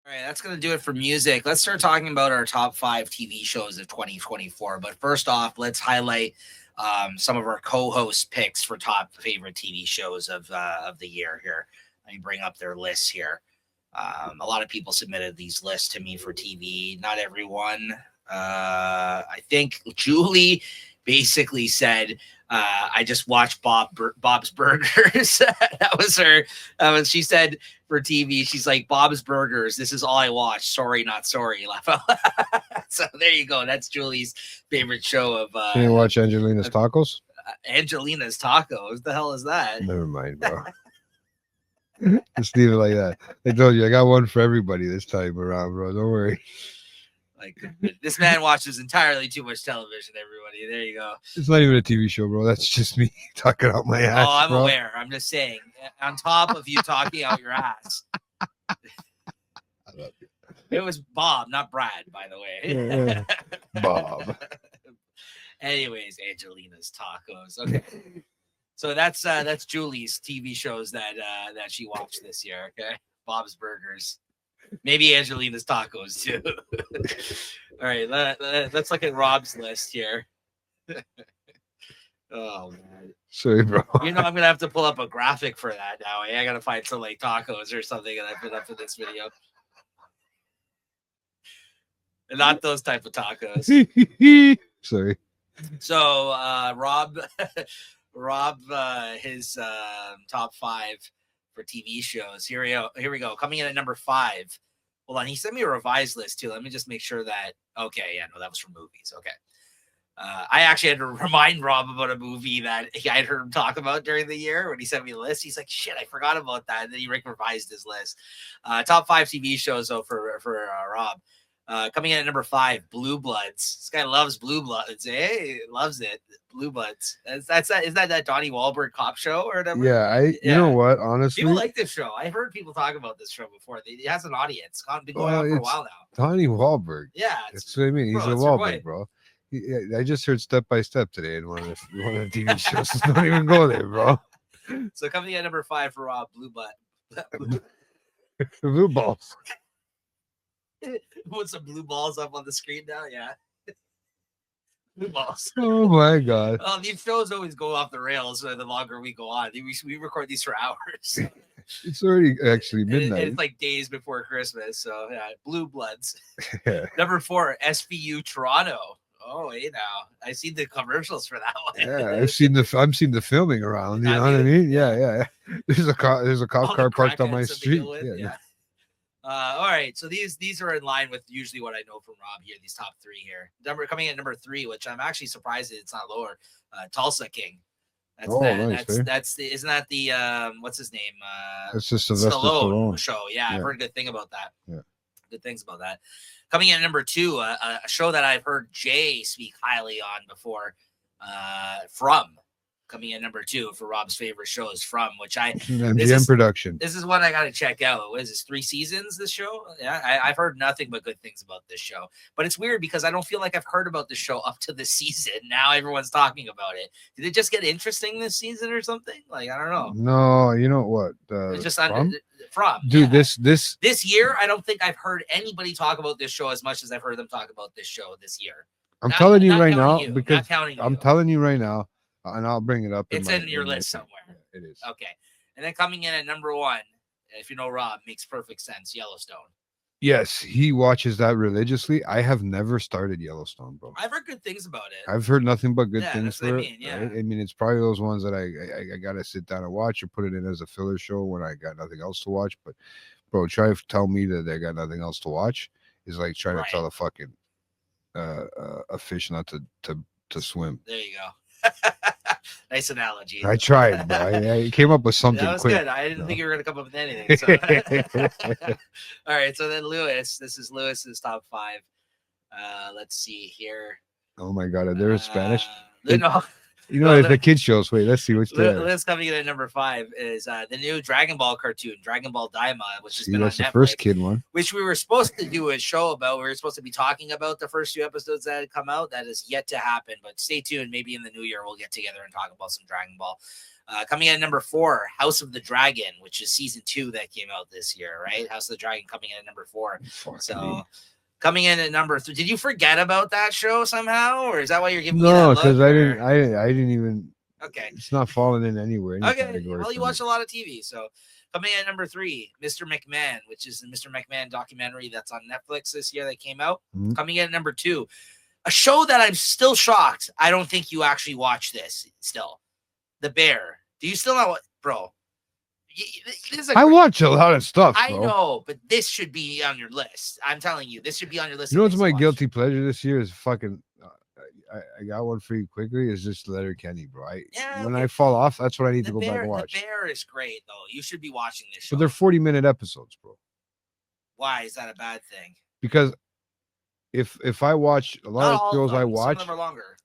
All right, that's going to do it for music. Let's start talking about our top 5 TV shows of 2024. But first off, let's highlight some of our co-host picks for top favorite TV shows of the year here. Let me bring up their lists here. A lot of people submitted these lists to me for TV. Not everyone. I think Julie basically said, "I just watched Bob's Burgers." That was her. She said for TV. She's like, "Bob's Burgers. This is all I watch. Sorry, not sorry." So there you go. That's Julie's favorite show of. Can you watch Angelina's Tacos? Angelina's Tacos. What the hell is that? Never mind, bro. Just leave it like that. I told you, I got one for everybody this time around, bro. Don't worry. Like, this man watches entirely too much television, everybody. There you go. It's not even a TV show, bro. That's just me talking out my ass. Oh, I'm bro. aware. I'm just saying, on top of you talking out your ass. I love you. It was Bob, not Brad, by the way. Yeah. Bob. Anyways, Angelina's Tacos. Okay. So that's Julie's TV shows that she watched this year, okay? Bob's Burgers. Maybe Angelina's Tacos too. All right, let's look at Rob's list here. Oh man. Sorry, bro. You know I'm gonna have to pull up a graphic for that now. I gotta find some like tacos or something that I put up for this video. And not those type of tacos. Sorry. So Rob his top 5 for TV shows. Here we go. Coming in at number 5. Hold on, he sent me a revised list too. Let me just make sure that. Okay, yeah, no, that was for movies. Okay. I actually had to remind Rob about a movie that I'd heard him talk about during the year when he sent me the list. He's like, shit, I forgot about that. And then he revised his list. Top 5 TV shows, though, for Rob. Coming in at number 5, Blue Bloods. This guy loves Blue Bloods. Hey, loves it. Blue Bloods. Is that Donnie Wahlberg cop show or whatever? Yeah, you know what? Honestly, people like this show. I've heard people talk about this show before. It has an audience. It's been going on for a while now. Donnie Wahlberg. Yeah, that's what I mean. He's a Wahlberg, bro. I just heard Step by Step today in one of the TV shows. Don't even go there, bro. So coming in at number 5 for Rob, Blue Balls. Put some blue balls up on the screen now, yeah. Blue balls. Oh my god. Oh, these shows always go off the rails the longer we go on. We record these for hours. It's already actually midnight. It's like days before Christmas. So yeah, Blue Bloods. Number 4, SVU Toronto. Oh, hey now. I seen the commercials for that one. Yeah, I've seen the filming around. You know what I mean? Yeah. There's a cop car parked on my street. Yeah. All right, so these are in line with usually what I know from Rob here. These top 3 here. Coming in at number 3, which I'm actually surprised that it's not lower. Tulsa King. That's isn't that the what's his name? It's just Stallone show. Yeah, I've heard good thing about that. Yeah, good things about that. Coming in at number 2, a show that I've heard Jay speak highly on before. From. Coming in number 2 for Rob's favorite shows, From, which MGM production. This is what I got to check out. What is this, 3 seasons, this show? Yeah, I've heard nothing but good things about this show. But it's weird because I don't feel like I've heard about this show up to this season. Now everyone's talking about it. Did it just get interesting this season or something? Like, I don't know. No, you know what? It's just From. Dude, yeah. This year, I don't think I've heard anybody talk about this show as much as I've heard them talk about this show this year. I'm telling you right now, because I'm telling you right now, and I'll bring it up. It's in your list somewhere. It is. Okay. And then coming in at number 1, if you know Rob, makes perfect sense, Yellowstone. Yes, he watches that religiously. I have never started Yellowstone, bro. I've heard good things about it. I've heard nothing but good things for it. Yeah. Right? I mean, it's probably those ones that I got to sit down and watch or put it in as a filler show when I got nothing else to watch. But, bro, try to tell me that I got nothing else to watch is like trying to tell a fucking a fish not to swim. There you go. Nice analogy. I tried, bro. I came up with something. That was quick. Good. I didn't think you were going to come up with anything. So. All right. So then Lewis. This is Lewis's top 5. Let's see here. Oh my God. Are there Spanish? No. You know, the kids shows. Wait, let's see what's there. Let's coming in at number 5 is the new Dragon Ball cartoon, Dragon Ball Daima, which has been on Netflix. The first kid one. Which we were supposed to do a show about. We were supposed to be talking about the first 2 episodes that had come out. That is yet to happen, but stay tuned. Maybe in the new year we'll get together and talk about some Dragon Ball. Coming in at number 4, House of the Dragon, which is season 2 that came out this year, right? House of the Dragon coming in at number 4. So coming in at number 3. Did you forget about that show somehow, or is that why you're giving me that No, look? because I didn't even. Okay. It's not falling in anywhere. Okay. Well, you watch a lot of TV, so coming in at number 3, Mr. McMahon, which is the Mr. McMahon documentary that's on Netflix this year that came out. Mhm. Coming in at number 2, a show that I'm still shocked. I don't think you actually watch this still. The Bear. Do you still know what, bro? I watch a lot of stuff, bro. I know, but this should be on your list. I'm telling you, this should be on your list. You know what's my guilty pleasure this year is fucking. I got one for you quickly. Is just Letterkenny, bro. When I fall off, that's what I need to go back and watch. The Bear is great, though. You should be watching this show. But they're 40-minute episodes, bro. Why is that a bad thing? Because if I watch a lot of shows, I watch. Some of them are longer.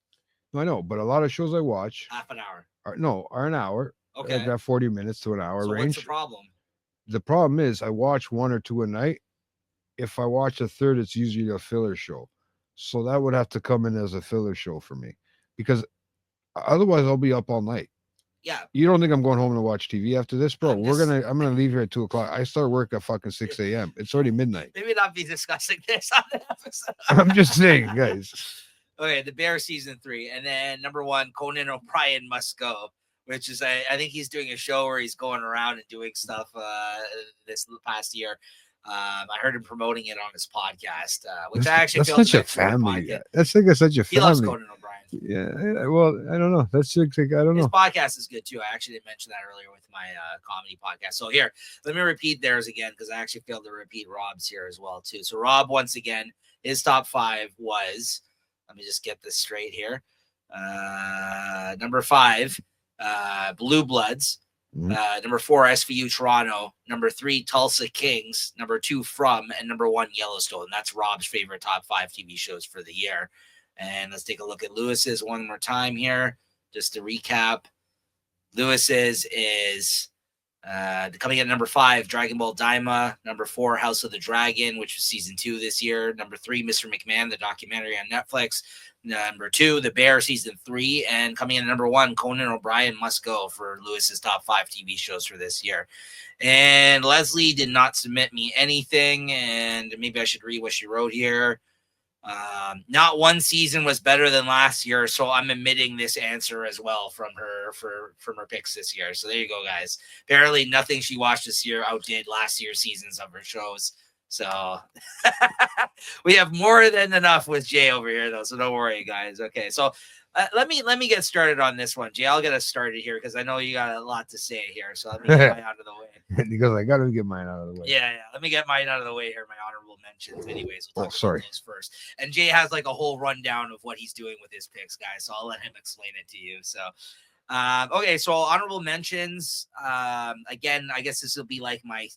No, I know, but a lot of shows I watch half an hour. Are an hour. Okay, like that 40 minutes to an hour range. What's the problem? The problem is I watch 1 or 2 a night. If I watch a third, it's usually a filler show. So that would have to come in as a filler show for me, because otherwise I'll be up all night. Yeah. You don't think I'm going home to watch TV after this, bro? I'm gonna leave here at 2:00. I start work at fucking 6 a.m. It's already midnight. Maybe not be discussing this on the episode. I'm just saying, guys. Okay, The Bear season 3, and then number 1, Conan O'Brien Must Go, which is I think he's doing a show where he's going around and doing stuff this past year. I heard him promoting it on his podcast, which I actually feel such a family. That's like such a family. He loves Conan O'Brien. Yeah, well, I don't know. That's like, I don't know. His podcast is good too. I actually didn't mention that earlier with my comedy podcast. So here, let me repeat theirs again, because I actually failed to repeat Rob's here as well too. So Rob, once again, his top 5 was, let me just get this straight here. Number 5, Blue Bloods. Number 4, SVU Toronto. Number 3, Tulsa Kings. Number 2, From, and number 1, Yellowstone. That's Rob's favorite top 5 TV shows for the year. And let's take a look at Lewis's one more time here, just to recap. Lewis's is coming in at number 5, Dragon Ball Daima. Number 4, House of the Dragon, which was season 2 this year. Number 3, Mr. McMahon, the documentary on Netflix. Number 2, The Bear season 3, and coming in at number 1, Conan O'Brien Must Go for Lewis's top 5 TV shows for this year. And Leslie did not submit me anything, and maybe I should read what she wrote here. Not one season was better than last year, so I'm omitting this answer as well from her from her picks this year. So there you go, guys. Apparently, nothing she watched this year outdid last year's seasons of her shows. So we have more than enough with Jay over here, though. So don't worry, guys. Okay, so let me get started on this one, Jay. I'll get us started here because I know you got a lot to say here. So let me get mine out of the way. Because I got to get mine out of the way. Yeah. Let me get mine out of the way here. My honorable mentions, anyways. We'll talk about those first. And Jay has like a whole rundown of what he's doing with his picks, guys. So I'll let him explain it to you. So, okay. So honorable mentions. Again, I guess this will be like my.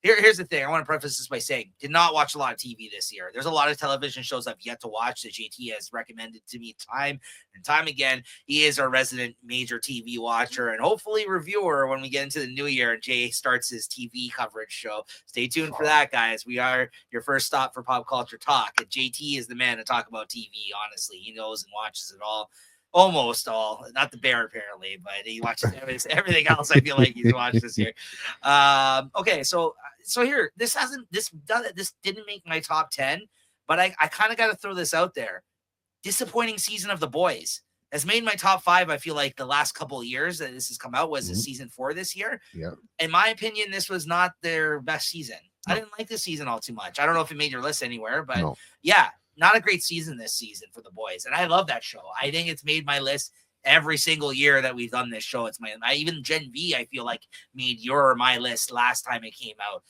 Here's the thing. I want to preface this by saying, did not watch a lot of TV this year. There's a lot of television shows I've yet to watch that JT has recommended to me time and time again. He is our resident major TV watcher and hopefully reviewer when we get into the new year and Jay starts his TV coverage show. Stay tuned for that, guys. We are your first stop for pop culture talk. And JT is the man to talk about TV, honestly. He knows and watches it all. Almost all, not the Bear apparently, but he watches everything else. I feel like he's watched this year. Okay, so here, this didn't make my top 10, but I kind of got to throw this out there. Disappointing season of The Boys has made my top 5. I feel like the last couple of years that this has come out was season 4 this year. Yeah. In my opinion, this was not their best season. No. I didn't like this season all too much. I don't know if it made your list anywhere, but yeah. Not a great season this season for The Boys. And I love that show. I think it's made my list every single year that we've done this show. It's even Gen V, I feel like, made your or my list last time it came out.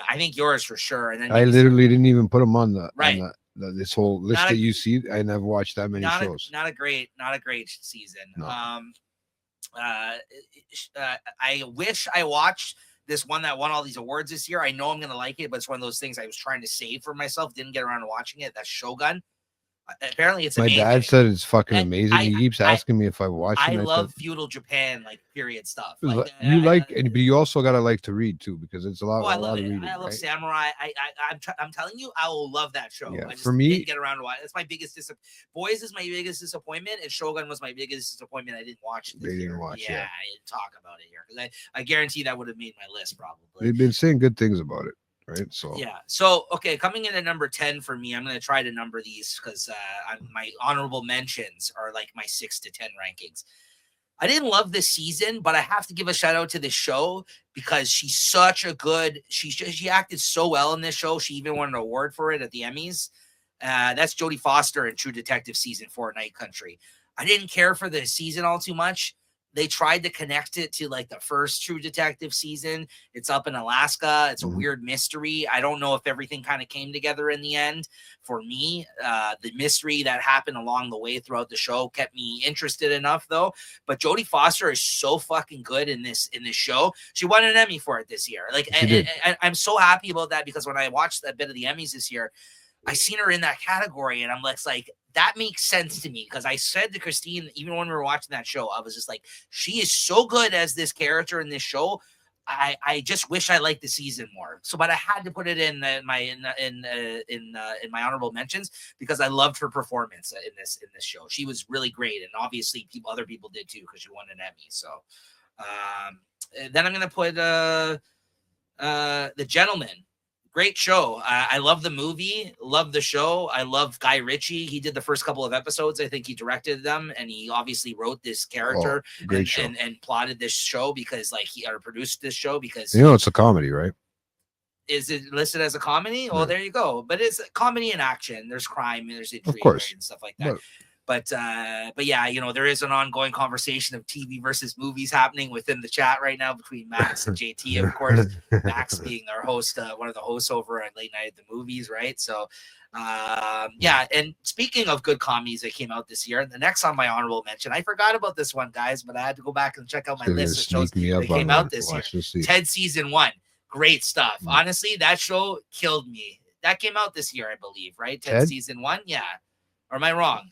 I think yours for sure. And then I literally didn't even put them on this whole list that you see. I never watched that many shows. Not a great season. No. I wish I watched this one that won all these awards this year. I know I'm going to like it, but it's one of those things I was trying to save for myself. Didn't get around to watching it. That's Shogun. Apparently, it's My amazing. dad said it's fucking And amazing. He keeps asking me if I watched it. I And I love said, feudal Japan, like period stuff. "It's Like like- you like, but you also gotta like to read too, because it's a oh, I lot love of it. reading, I love right? samurai. I'm telling you, I will love that show. Yeah, I just for me- didn't get around to watch. That's my biggest Boys is my biggest disappointment, and Shogun was my biggest disappointment. I didn't watch it this They didn't year. watch, Yeah, yeah. I didn't talk about it here because I guarantee that would have made my list probably. They've been saying good things about it, right? So Yeah. So okay, coming in at number 10 for me, I'm gonna try to number these because my honorable mentions are like my 6 to 10 rankings. I didn't love this season, but I have to give a shout out to this show because she's such a good. She acted so well in this show. She even won an award for it at the Emmys. That's Jodie Foster in True Detective season 4, Night Country. I didn't care for the season all too much. They tried to connect it to like the first True Detective season. It's up in Alaska. It's a weird mystery. I don't know if everything kind of came together in the end. For me, the mystery that happened along the way throughout the show kept me interested enough, though. But Jodie Foster is so fucking good in this show. She won an Emmy for it this year. Like, I'm so happy about that because when I watched that bit of the Emmys this year, I seen her in that category, and I'm like, that makes sense to me because I said to Christine, even when we were watching that show, I was just like, she is so good as this character in this show. I just wish I liked the season more. So, but I had to put it in my honorable mentions because I loved her performance in this show. She was really great, and obviously other people did too because she won an Emmy. So, then I'm gonna put The Gentleman. Great show. I love the movie, love the show. I love Guy Ritchie. He did the first couple of episodes. I think he directed them, and he obviously wrote this character and plotted this show because or produced this show because it's a comedy, right? Is it listed as a comedy? Well, there you go. But it's a comedy and action. There's crime, there's intrigue, of course, and stuff like that. But yeah, there is an ongoing conversation of TV versus movies happening within the chat right now between Max and JT. Of course, Max being our host, one of the hosts over at Late Night at the Movies, right? So, yeah. And speaking of good comedies that came out this year, the next on my honorable mention, I forgot about this one, guys, but I had to go back and check out my list of shows that came out this year. Ted season 1, great stuff. Honestly, that show killed me. That came out this year, I believe, right? Ted season 1, yeah. Or am I wrong?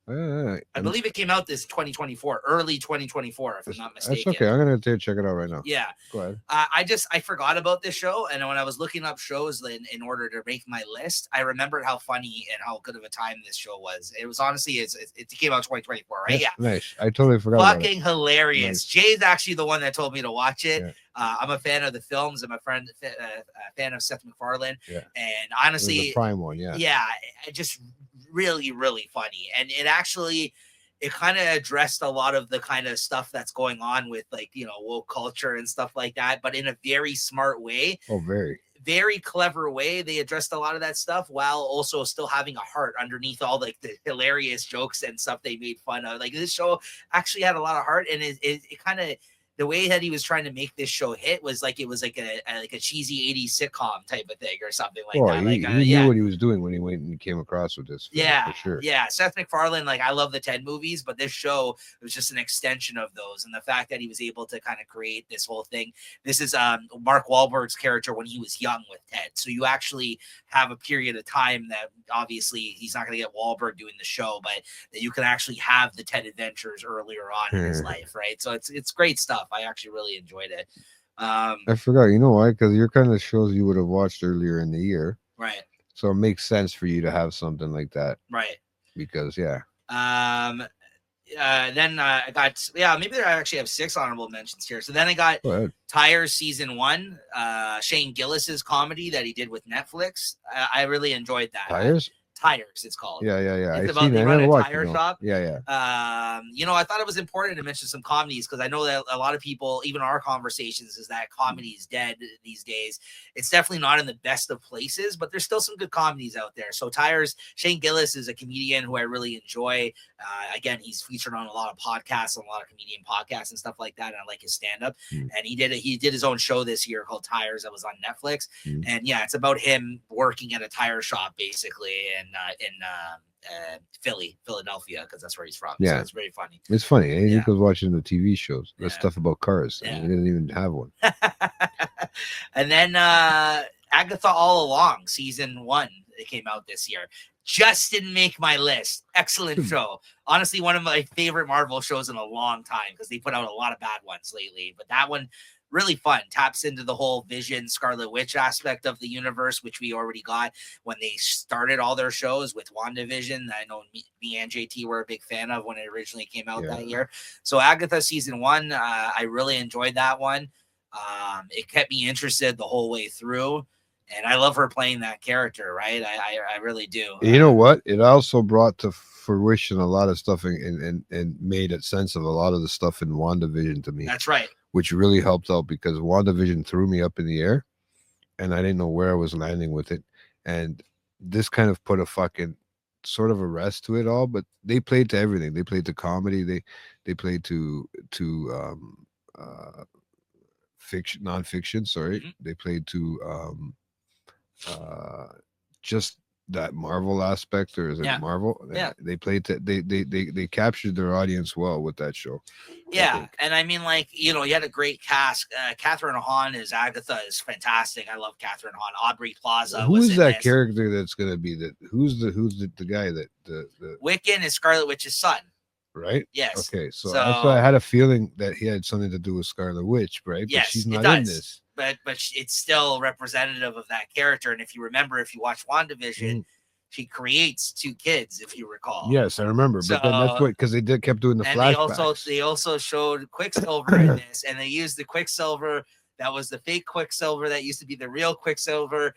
I believe it came out this 2024, early 2024, if I'm not mistaken. That's okay. I'm gonna check it out right now. Yeah, go ahead. I forgot about this show, and when I was looking up shows in order to make my list, I remembered how funny and how good of a time this show was. It was honestly, it came out 2024, right? Yeah, nice. I totally forgot. Fucking hilarious. Nice. Jay's actually the one that told me to watch it. Yeah. I'm a fan of the films. I'm a fan of Seth MacFarlane. Yeah. And honestly, the Prime one, yeah. Yeah, just really, really funny. And it kind of addressed a lot of the kind of stuff that's going on with woke culture and stuff like that, but in a very smart way. Oh, very clever way. They addressed a lot of that stuff while also still having a heart underneath all the hilarious jokes and stuff they made fun of. Like, this show actually had a lot of heart, and it kind of, the way that he was trying to make this show hit was like it was like a cheesy 80s sitcom type of thing or something like that. He knew what he was doing when he went and came across with this. Yeah, for sure. Yeah. Seth MacFarlane, I love the Ted movies, but this show was just an extension of those. And the fact that he was able to kind of create this whole thing. This is Mark Wahlberg's character when he was young with Ted. So you actually have a period of time that obviously he's not going to get Wahlberg doing the show, but that you can actually have the Ted adventures earlier on in his life, right? So it's great stuff. I actually really enjoyed it. I forgot. You know why? Because you're kind of shows you would have watched earlier in the year, right? So it makes sense for you to have something like that, right? Because yeah. Then I got maybe I actually have 6 honorable mentions here. So then I got Tires season 1, Shane Gillis's comedy that he did with Netflix. I really enjoyed that. Tires, it's called. Yeah. It's about they run a tire shop. Yeah. I thought it was important to mention some comedies because I know that a lot of people, even our conversations, is that comedy is dead these days. It's definitely not in the best of places, but there's still some good comedies out there. So Tires, Shane Gillis is a comedian who I really enjoy. Again, he's featured on a lot of podcasts, on a lot of comedian podcasts and stuff like that. And I like his stand-up. And he did his own show this year called Tires that was on Netflix. And yeah, it's about him working at a tire shop basically in Philadelphia, because that's where he's from. Yeah, so it's very funny. It's funny. He was watching the TV shows, the stuff about cars. Yeah. He didn't even have one. And then Agatha All Along season 1, it came out this year. just didn't make my list. Excellent show. Honestly, one of my favorite Marvel shows in a long time because they put out a lot of bad ones lately. But that one, really fun. Taps into the whole Vision, Scarlet Witch aspect of the universe, which we already got when they started all their shows with WandaVision. I know me and JT were a big fan of when it originally came out that year. So Agatha season 1, I really enjoyed that one. It kept me interested the whole way through. And I love her playing that character, right? I really do. You know what? It also brought to fruition a lot of stuff and made a sense of a lot of the stuff in WandaVision to me. That's right. Which really helped out because WandaVision threw me up in the air and I didn't know where I was landing with it. And this kind of put a fucking sort of a rest to it all, but they played to everything. They played to comedy. They played to fiction, nonfiction. Sorry, they played to just that Marvel aspect, or is it Marvel? Yeah, they played to they captured their audience well with that show. Yeah, and I mean, like, you know, you had a great cast. Catherine Hahn as Agatha is fantastic. I love Catherine Hahn. Aubrey Plaza. Who is that character that's going to be that? Who's the guy that the Wiccan is Scarlet Witch's son? Right. Yes. Okay, so that's why I had a feeling that he had something to do with Scarlet Witch, right? Yes, but she's not in this. But it's still representative of that character. And if you remember, if you watch WandaVision, she creates 2 kids, if you recall. Yes, I remember. But then that's what, because they kept doing the flashbacks. They also showed Quicksilver in this, and they used the Quicksilver that was the fake Quicksilver that used to be the real Quicksilver.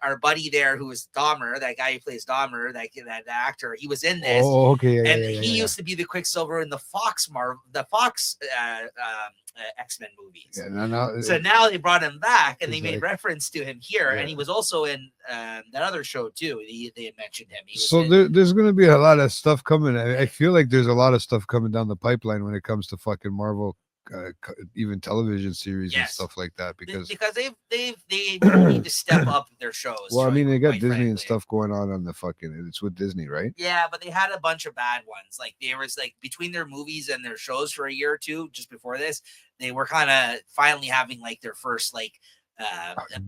Our buddy there, who is Dahmer, that guy who plays Dahmer, that actor, he was in this. Oh, okay. And he used to be the Quicksilver in the Fox X-Men movies. Yeah, so now they brought him back, and they made reference to him here, and he was also in that other show too. They had mentioned him. So there's going to be a lot of stuff coming. I feel like there's a lot of stuff coming down the pipeline when it comes to fucking Marvel. Even television series and stuff like that because they need to step up their shows. Well, I mean, they got Disney and stuff going on the fucking. It's with Disney, right? Yeah, but they had a bunch of bad ones. Like there was like between their movies and their shows for a year or two just before this, they were kind of finally having like their first like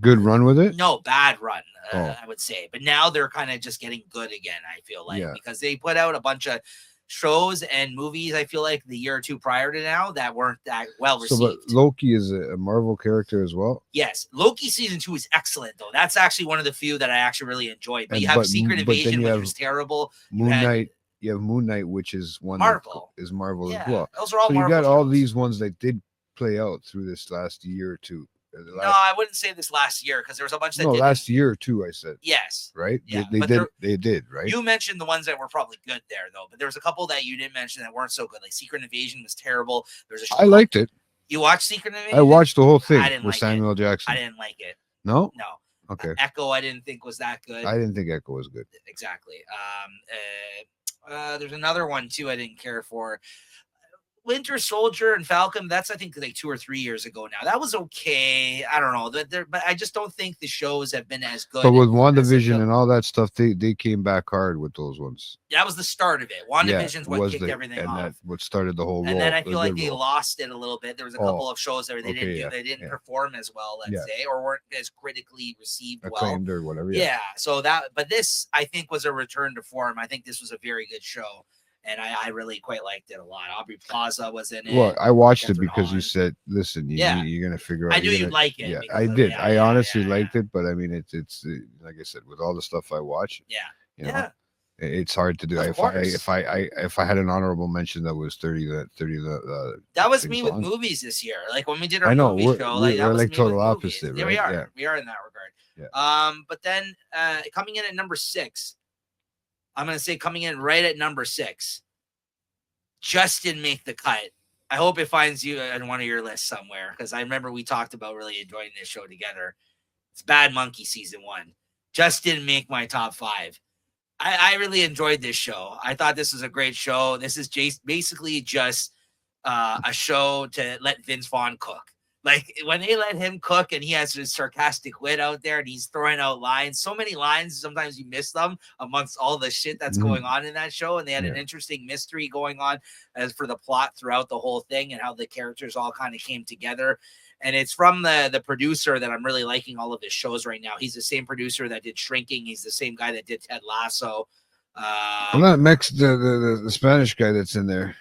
good run with it. No, bad run, I would say. But now they're kind of just getting good again. I feel like because they put out a bunch of shows and movies, I feel like the year or two prior to now that weren't that well received. So, but Loki is a Marvel character as well. Yes, Loki season 2 is excellent though. That's actually one of the few that I actually really enjoyed. But you have Secret Invasion, which was terrible. Moon Knight. You have Moon Knight, which is one Marvel. Is Marvel as well. Those are all. So Marvel you got shows. all these ones that did play out through this last year or two. No, I wouldn't say this last year because there was a bunch that didn't. Last year or two, I said. Yes. Right? Yeah, they did, right? You mentioned the ones that were probably good there, though, but there was a couple that you didn't mention that weren't so good. Like Secret Invasion was terrible. There's a show I liked it. You watched Secret Invasion? I watched the whole thing with like Samuel Jackson. I didn't like it. No? No. Okay. Echo, I didn't think was that good. I didn't think Echo was good. Exactly. There's another one, too, I didn't care for. Winter Soldier and Falcon, that's I think like 2 or 3 years ago now. That was okay. I don't know. But I just don't think the shows have been as good. But with WandaVision and all that stuff, they came back hard with those ones. That was the start of it. WandaVision's what kicked everything off. And that what started the whole And then I feel like they lost it a little bit. There was a couple of shows that they didn't perform as well, let's say, or weren't as critically received acclaimed or whatever. Yeah. So but this I think was a return to form. I think this was a very good show. And I really quite liked it a lot. Aubrey Plaza was in it. Well, I watched it because you said, "Listen, you're gonna figure out." I knew you'd like it. Yeah, I did. I honestly liked it, but I mean, it's like I said, with all the stuff I watch. Yeah. It's hard to do. If I had an honorable mention that was 30, that was me with movies this year. Like when we did our movie show, we're like total opposite. There right? we are. Yeah. We are in that regard. Yeah. But then coming in at number 6. I'm going to say coming in right at number 6. Just didn't make the cut. I hope it finds you on one of your lists somewhere because I remember we talked about really enjoying this show together. It's Bad Monkey season 1. Just didn't make my top 5. I really enjoyed this show. I thought this was a great show. This is basically just a show to let Vince Vaughn cook. Like when they let him cook and he has his sarcastic wit out there and he's throwing out lines, so many lines, sometimes you miss them amongst all the shit that's going on in that show. And they had an interesting mystery going on as for the plot throughout the whole thing and how the characters all kind of came together. And it's from the producer that I'm really liking all of his shows right now. He's the same producer that did Shrinking. He's the same guy that did Ted Lasso. Well, not Mex, the Spanish guy that's in there in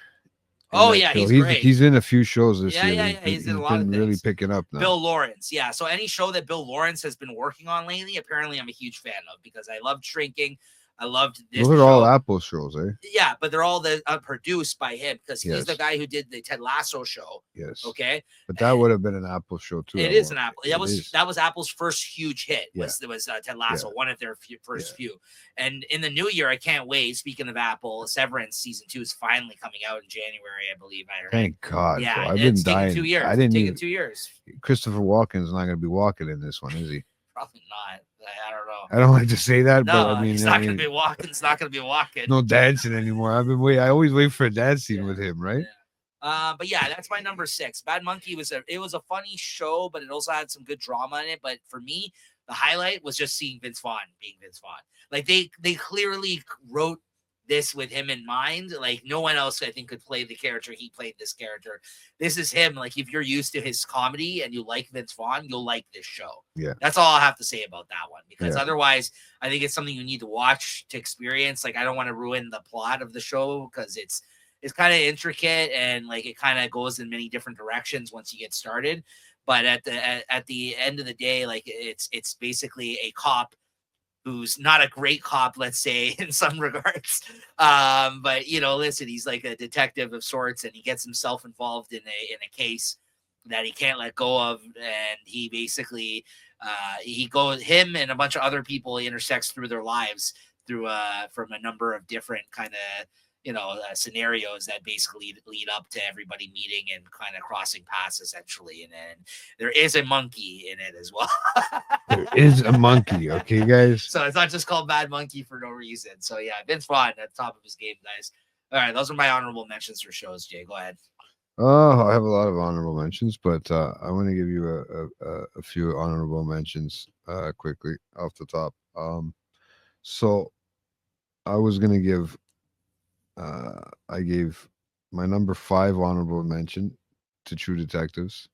Oh that yeah, show. he's great. He's in a few shows this Yeah, year. yeah, yeah. He's in a He's lot of been really things. picking up now. Bill Lawrence, yeah. So any show that Bill Lawrence has been working on lately, apparently I'm a huge fan of because I loved Shrinking. I loved this Those are all show. Apple shows, eh? Yeah, but they're all produced by him because he's the Yes. guy who did the Ted Lasso show. Yes. Okay, But that would have been an Apple show too. it at is one- an Apple. It is. That was Apple's first huge hit. Yeah. Was Ted Lasso, Yeah. one of their first Yeah. few. And in the new year, I can't wait. Speaking of Apple, Severance season 2 is finally coming out in January, I believe. I heard. Thank God. Yeah, bro. I've been it's dying. taking 2 years. I didn't taking even. 2 years. Christopher Walken's not going to be walking in this one, is he? Probably not. I don't know. I don't like to say that, No, but I mean, he's not going to be walking. It's not going to be walking. No dancing anymore. I always wait for a dance scene with him, right? Yeah. But yeah, that's my number 6. Bad Monkey was a funny show, but it also had some good drama in it. But for me, the highlight was just seeing Vince Vaughn being Vince Vaughn. Like they clearly wrote this with him in mind. Like no one else, I think, could play the character he played. This character, this is him. Like if you're used to his comedy and you like Vince Vaughn, you'll like this show. Yeah, that's all I'll have to say about that one. Because otherwise, I think it's something you need to watch to experience. Like I don't want to ruin the plot of the show because it's kind of intricate and like it kind of goes in many different directions once you get started. But at the end of the day, like it's basically a cop who's not a great cop, let's say, in some regards. But listen, he's like a detective of sorts, and he gets himself involved in a case that he can't let go of, and he basically him and a bunch of other people intersects through their lives through from a number of different kind of scenarios that basically lead up to everybody meeting and kind of crossing paths essentially. And then there is a monkey in it as well. There is a monkey, okay, guys? So it's not just called Bad Monkey for no reason. So yeah, Vince Vaughn at the top of his game, guys. All right, those are my honorable mentions for shows. Jay, go ahead. Oh, I have a lot of honorable mentions, but I want to give you a few honorable mentions quickly off the top. So I was gonna give I gave my number 5 honorable mention to True Detectives.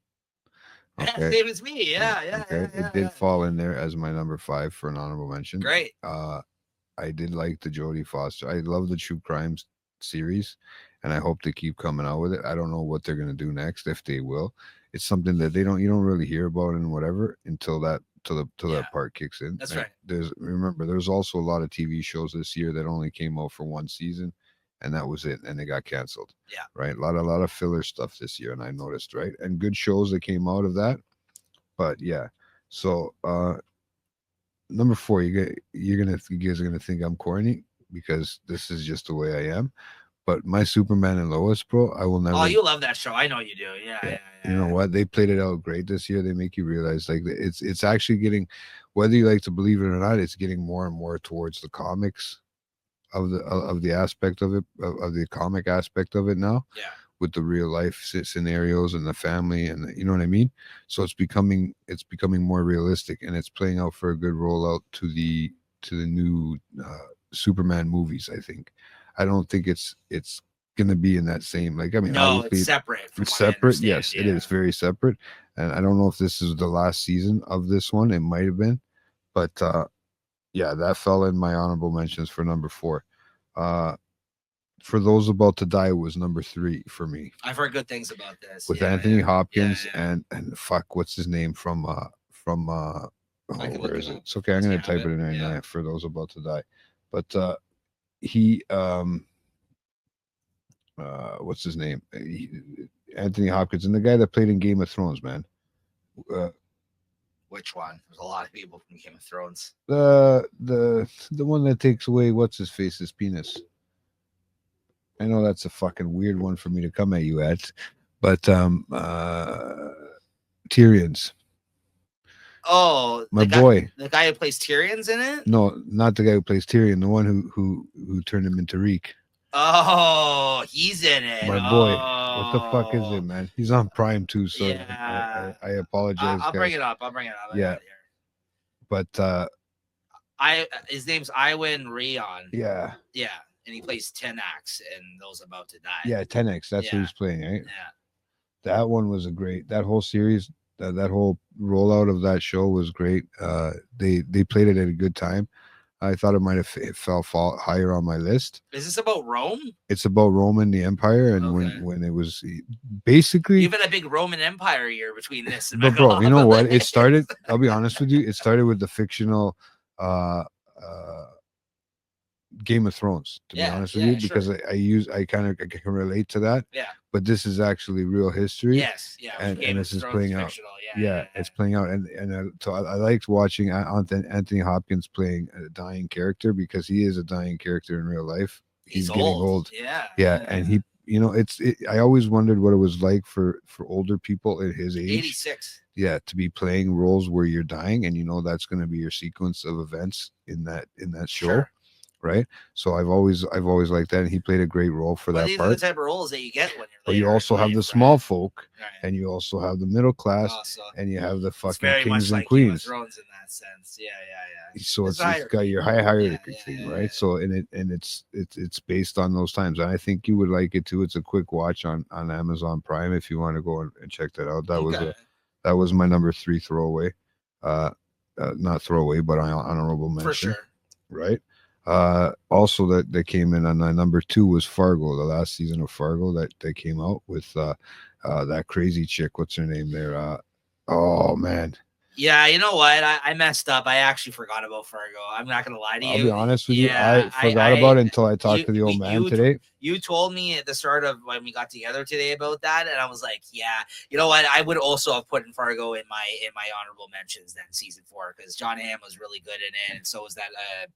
Okay. Same as me. Yeah, yeah. Okay. Yeah, it did fall in there as my number 5 for an honorable mention. Great. I did like the Jodie Foster. I love the True Crimes series, and I hope they keep coming out with it. I don't know what they're gonna do next, if they will. It's something that you don't really hear about and whatever until that that part kicks in. That's right. There's also a lot of TV shows this year that only came out for one season, and that was it, and they got canceled. Yeah. Right. A lot of filler stuff this year, and I noticed, right, and good shows that came out of that. But yeah, so number 4, you guys are gonna think I'm corny because this is just the way I am. But my Superman and Lois, bro, I will never. Oh, you love that show. I know you do. Yeah. You know what? They played it out great this year. They make you realize like it's actually getting, whether you like to believe it or not, it's getting more and more towards the comics of the aspect of it, of the comic aspect of it now. Yeah. With the real life scenarios and the family, and you know what I mean. So it's becoming more realistic, and it's playing out for a good rollout to the new Superman movies. I think. I don't think it's gonna be in that same, like, I mean, no, it's separate. It's separate. Yes, it is very separate, and I don't know if this is the last season of this one. It might have been, but yeah, that fell in my honorable mentions for number 4. For Those About to Die was number 3 for me. I've heard good things about this with Anthony Hopkins and fuck, what's his name from where is it? It's okay, I'm gonna type it in right now. For Those About to Die, but he what's his name? Anthony Hopkins, and the guy that played in Game of Thrones, man. Which one? There's a lot of people from Game of Thrones. The one that takes away what's his face's penis. I know that's a fucking weird one for me to come at you at, but Tyrion's. Oh, my boy, the guy who plays Tyrion's in it. No, not the guy who plays Tyrion. The one who turned him into Reek. Oh, he's in it. My boy, what the fuck is it, man? He's on Prime too, so yeah. I apologize. I'll bring it up. Yeah, but his name's Iwan Rheon. Yeah. Yeah, and he plays Tenax in Those About to Die. Yeah, Tenax. That's who he's playing, right? Yeah. That one was that whole series, that whole rollout of that show was great. They played it at a good time. I thought it might have it fall higher on my list. Is this about Rome? It's about Rome and the Empire, and Okay. when it was basically. You've had a big Roman Empire year between this and But bro, you know what? It started. Megalopolis. I'll be honest with you. It started with the fictional uh, uh, Game of Thrones. To be Yeah, honest with yeah, you, because sure. I kind of can relate to that. Yeah. But this is actually real history, Yes. Yeah. and Game of this is Thrones is playing out. fictional. Yeah. Yeah, it's playing out, and so I liked watching Anthony Hopkins playing a dying character because he is a dying character in real life. He's He's getting old. old. Yeah. Yeah, and he, I always wondered what it was like for older people at his age. 86. Yeah, to be playing roles where you're dying, and that's going to be your sequence of events in that show. Sure. Right. So I've always liked that, and he played a great role for But that these are the part. type of roles that you get when you're But you later in also have the life, small right? folk, Right. and you also have the middle class, Also, and you have the it's fucking very much kings and like Game of queens. Thrones in that sense. Yeah, yeah. So It's it's got your high hierarchy Yeah, thing, yeah, right? yeah. So it's based on those times, and I think you would like it too. It's a quick watch on Amazon Prime if you want to go and check that out. Okay. That was my number 3 throwaway, uh, not throwaway, but honorable For mention, sure. right? Also that came in on my number 2 was Fargo, the last season of Fargo that came out with that crazy chick. What's her name there? Oh man, Yeah, you know what? I messed up. I actually forgot about Fargo. I'm not gonna lie to you. I'll be honest with you. Yeah, I forgot about it until I talked to the old man you today. you told me at the start of when we got together today about that, and I was like, yeah, you know what? I would also have put in Fargo in my honorable mentions then season 4 because John Hamm was really good in it, and so was that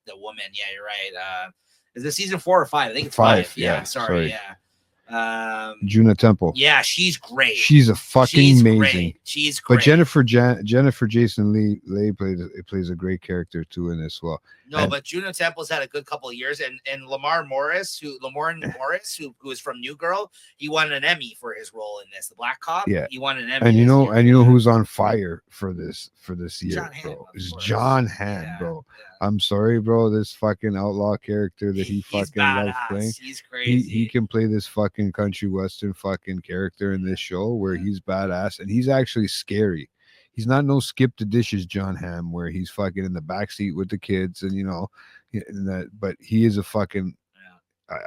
the woman. Yeah, you're right. Is it season 4 or 5? I think it's 5. Yeah, sorry. Yeah. Juna Temple. Yeah, she's great. She's a fucking amazing. Great. She's great. But Jennifer Jason Leigh plays a great character too in this. Well, no, but Juno Temple's had a good couple of years, and Lamar Morris, who is from New Girl, he won an Emmy for his role in this. The Black Cop. Yeah, he won an Emmy. And you know who's on fire for this year, John bro? Hamm, Is John Hamm, bro? Yeah. I'm sorry, bro. This fucking outlaw character that he fucking loves playing. He's crazy. He can play this fucking country western fucking character in this show where he's badass and he's actually scary. He's not no skip the dishes John Hamm where he's fucking in the backseat with the kids and but he is a fucking.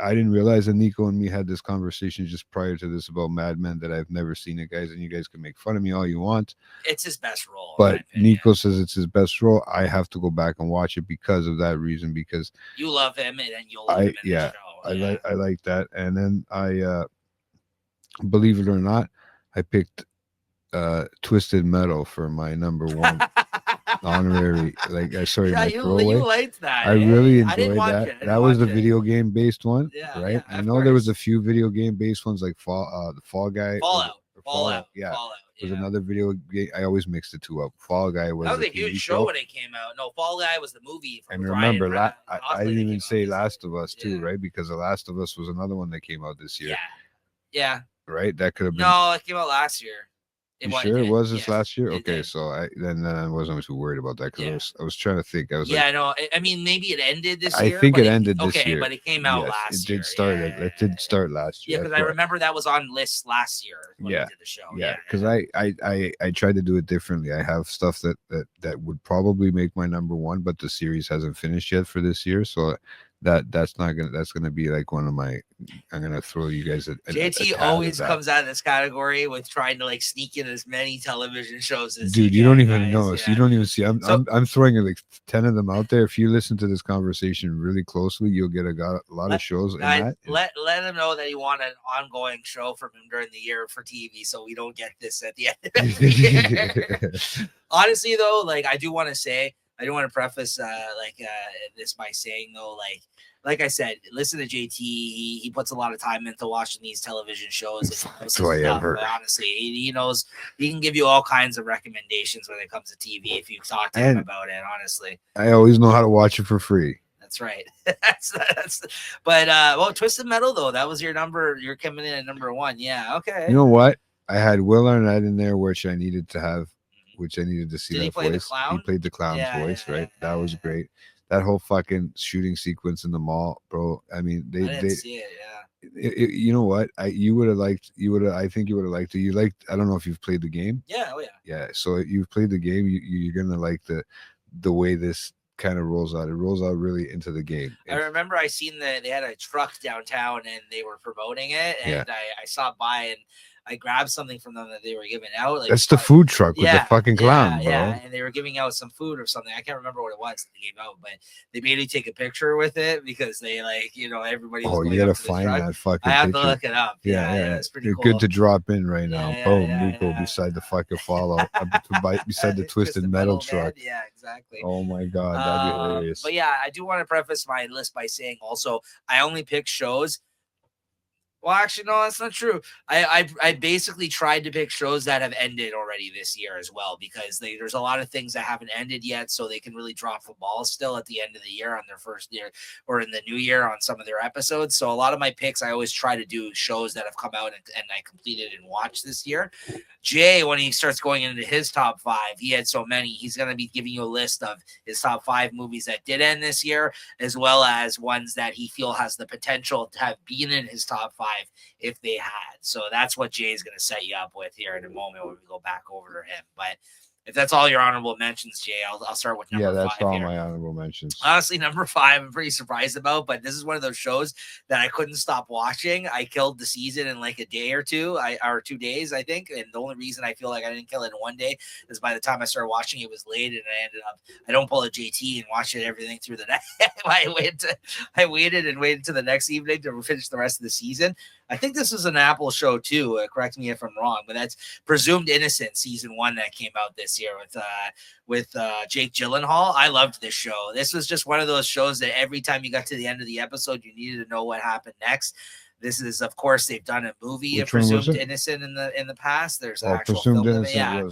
I didn't realize that Nico and me had this conversation just prior to this about Mad Men that I've never seen it, guys, and you guys can make fun of me all you want. It's his best role. But Nico says it's his best role. I have to go back and watch it because of that reason, because you love him and you'll love him in the show. I like that. And then I believe it or not, I picked Twisted Metal for my number 1 honorary. You liked that. I really enjoyed that. That was the video game based one, right? Yeah, I know there was a few video game based ones like the Fall Guy, Fallout. Yeah, was another video game. I always mixed the two up. Fall Guy was a huge show when it came out. No, Fall Guy was the movie. And remember, I didn't even say Last of Us too, right? Because The Last of Us was another one that came out this year. Yeah. Right. That could have been. No, it came out last year. You sure it was this last year? Okay, so then I wasn't too worried about that because I was trying to think. I was no, I mean maybe it ended this year. I think it ended this year. But it came out last year. It did start. It did start last year. Yeah, because I remember that was on lists last year when we did the show. Yeah, because I tried to do it differently. I have stuff that would probably make my number 1, but the series hasn't finished yet for this year, so that's gonna be like one of my. I'm gonna throw you guys. JT always comes out of this category with trying to like sneak in as many television shows as. Dude, you don't even know. Yeah. So you don't even see. I'm throwing like 10 of them out there. If you listen to this conversation really closely, you'll get a lot of shows. Let him know that you want an ongoing show from him during the year for TV, so we don't get this at the end of the year. Honestly, though, like I do want to preface this by saying though, like I said, listen to JT. He puts a lot of time into watching these television shows. That's why I've heard. Honestly, he knows he can give you all kinds of recommendations when it comes to TV if you talk to him about it. Honestly, I always know how to watch it for free. That's right. But Twisted Metal though, that was your number. You're coming in at number 1. Yeah. Okay. You know what? I had Will Arnett in there, which I needed to have. Which I needed to see. Did that he play voice. The clown? He played the clown's voice, right? That was great. That whole fucking shooting sequence in the mall, bro. I mean, I didn't see it. Yeah. You know what? You would have liked. I think you would have liked it. You liked. I don't know if you've played the game. Yeah. Oh yeah. Yeah. So you've played the game. You're gonna like the way this kind of rolls out. It rolls out really into the game. I remember I seen that they had a truck downtown and they were promoting it, and I stopped by and I grabbed something from them that they were giving out. Like, that's the food truck with the fucking clown, bro. Yeah, and they were giving out some food or something. I can't remember what it was that they gave out, but they made me take a picture with it because they everybody was you gotta find that fucking I have picture. to look it up. Yeah. It's pretty cool. Good to drop in right now. Boom, Nico beside the fucking follow beside the Twisted Metal truck. Yeah, exactly. Oh my god, that'd be hilarious. But yeah, I do want to preface my list by saying also I only pick shows. Well, actually, no, that's not true. I basically tried to pick shows that have ended already this year as well, because there's a lot of things that haven't ended yet, so they can really drop the ball still at the end of the year on their first year or in the new year on some of their episodes. So a lot of my picks, I always try to do shows that have come out and I completed and watched this year. Jay, when he starts going into his top 5, he had so many. He's going to be giving you a list of his top 5 movies that did end this year, as well as ones that he feel has the potential to have been in his top 5 if they had. So that's what Jay is going to set you up with here in a moment when we go back over to him. But if that's all your honorable mentions, Jay, I'll start with number 5. Yeah, that's all here. my honorable mentions. Honestly, number 5, I'm pretty surprised about, but this is one of those shows that I couldn't stop watching. I killed the season in like a day or two, or 2 days, I think. And the only reason I feel like I didn't kill it in one day is by the time I started watching, it was late, and I don't pull a JT and watch it everything through the night. I waited to the next evening to finish the rest of the season. I think this is an Apple show too. Correct me if I'm wrong, but that's Presumed Innocent season 1 that came out this year with Jake Gyllenhaal. I loved this show. This was just one of those shows that every time you got to the end of the episode, you needed to know what happened next. This is, of course, they've done a movie of Presumed Innocent in the past. There's an actual film of it. Yeah.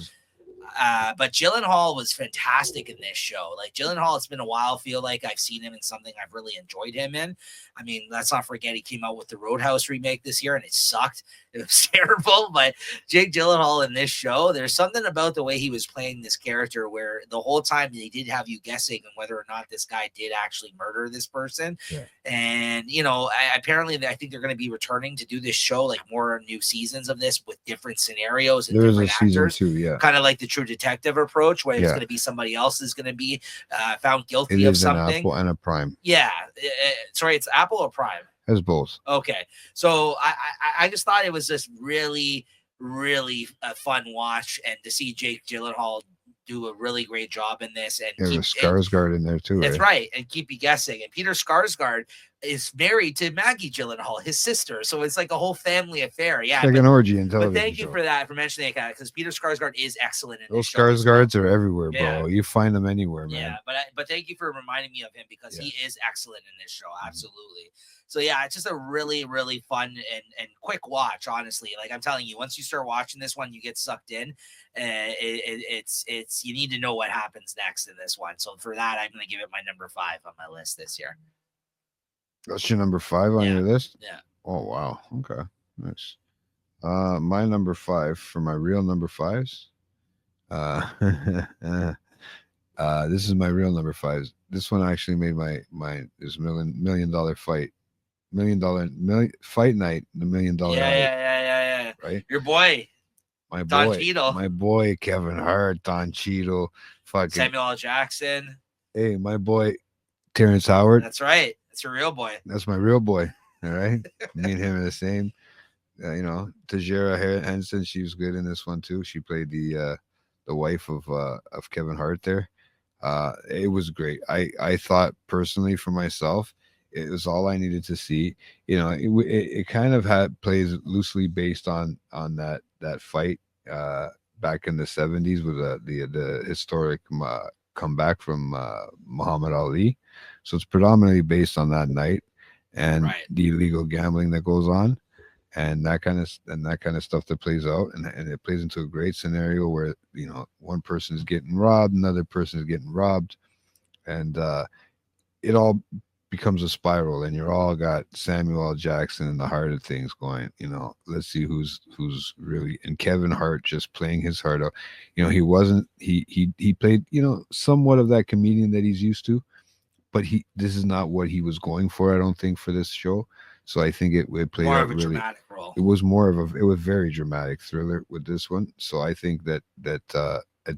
But Gyllenhaal was fantastic in this show. Like Gyllenhaal, it's been a while. I feel like I've seen him in something I've really enjoyed him in. I mean, let's not forget he came out with the Roadhouse remake this year, and it sucked. It was terrible. But Jake Gyllenhaal in this show, there's something about the way he was playing this character where the whole time they did have you guessing on whether or not this guy did actually murder this person. Yeah. And apparently, I think they're going to be returning to do this show, like more new seasons of this with different scenarios and different actors. Season 2, yeah. Kind of like the True Detective approach, where it's going to be somebody else is going to be found guilty of something. An Apple and a Prime. Yeah, sorry, it's Apple or Prime. As both. Okay, so I just thought it was just really, really a fun watch, and to see Jake Gyllenhaal do a really great job in this, and there's Skarsgård in there too. That's right, and keep you guessing. And Peter Skarsgård is married to Maggie Gyllenhaal, his sister, so it's like a whole family affair. Yeah, like an orgy in television. But thank you for mentioning that, because Peter Skarsgård is excellent in those Skarsgårds are everywhere, bro. Yeah. You find them anywhere, man. Yeah, but thank you for reminding me of him, because he is excellent in this show. Absolutely. So yeah, it's just a really, really fun and quick watch, honestly. Like I'm telling you, once you start watching this one, you get sucked in. It's you need to know what happens next in this one. So for that, I'm going to give it my number 5 on my list this year. That's your number 5 on your list? Yeah. Oh wow. Okay. Nice. My number 5 for my real number 5s. This is my real number 5. This one actually made my this million dollar fight. Fight night, the $1 million. Yeah. Right? Your boy. Don Cheadle. My boy Kevin Hart, Don Cheadle, fucking Samuel L. Jackson. Hey, my boy Terrence Howard. That's right. That's your real boy. That's my real boy. All right. Me and him are the same. Tajira Henson, she was good in this one too. She played the wife of Kevin Hart there. It was great. I thought personally for myself, it was all I needed to see. It kind of plays loosely based on that fight back in the 70s with the historic comeback from Muhammad Ali. So it's predominantly based on that night and the illegal gambling that goes on, and that kind of stuff that plays out, and it plays into a great scenario where one person is getting robbed, another person is getting robbed, and it all becomes a spiral, and you're all got Samuel L. Jackson in the heart of things going, let's see who's really, and Kevin Hart just playing his heart out. He played, somewhat of that comedian that he's used to, but this is not what he was going for, I don't think, for this show. So I think it played more out of a really dramatic role. It was very dramatic thriller with this one. So I think that at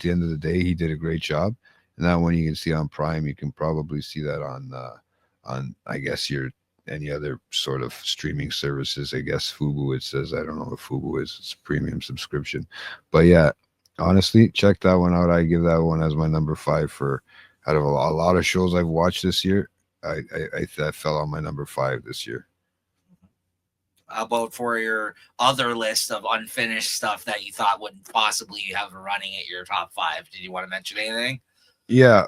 the end of the day, he did a great job. and that one you can see on Prime. You can probably see that on I guess your any other sort of streaming services. I guess Fubu, it says. I don't know what Fubu is. It's a premium subscription, but yeah, honestly, check that one out. I give that one as my number 5 for out of a lot of shows I've watched this year. That fell on my number 5 this year. How about for your other list of unfinished stuff that you thought wouldn't possibly have running at your top 5? Did you want to mention anything? Yeah,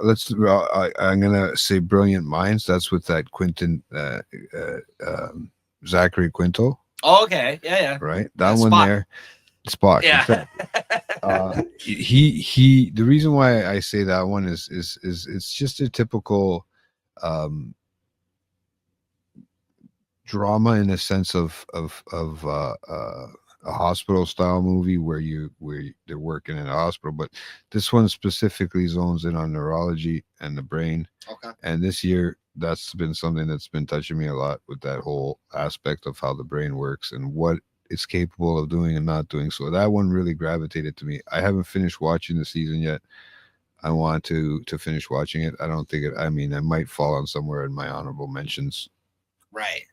I'm gonna say Brilliant Minds. That's with that Quentin, Zachary Quinto. Oh, okay, yeah. Right, that one Spock. There, Spock. Yeah. He. The reason why I say that one is it's just a typical drama in a sense of a hospital style movie where they're working in a hospital, but this one specifically zones in on neurology and the brain. Okay. And this year, that's been something that's been touching me a lot, with that whole aspect of how the brain works and what it's capable of doing and not doing. So that one really gravitated to me. I haven't finished watching the season yet. I want to finish watching it. I don't think it. I mean, it might fall on somewhere in my honorable mentions. Right.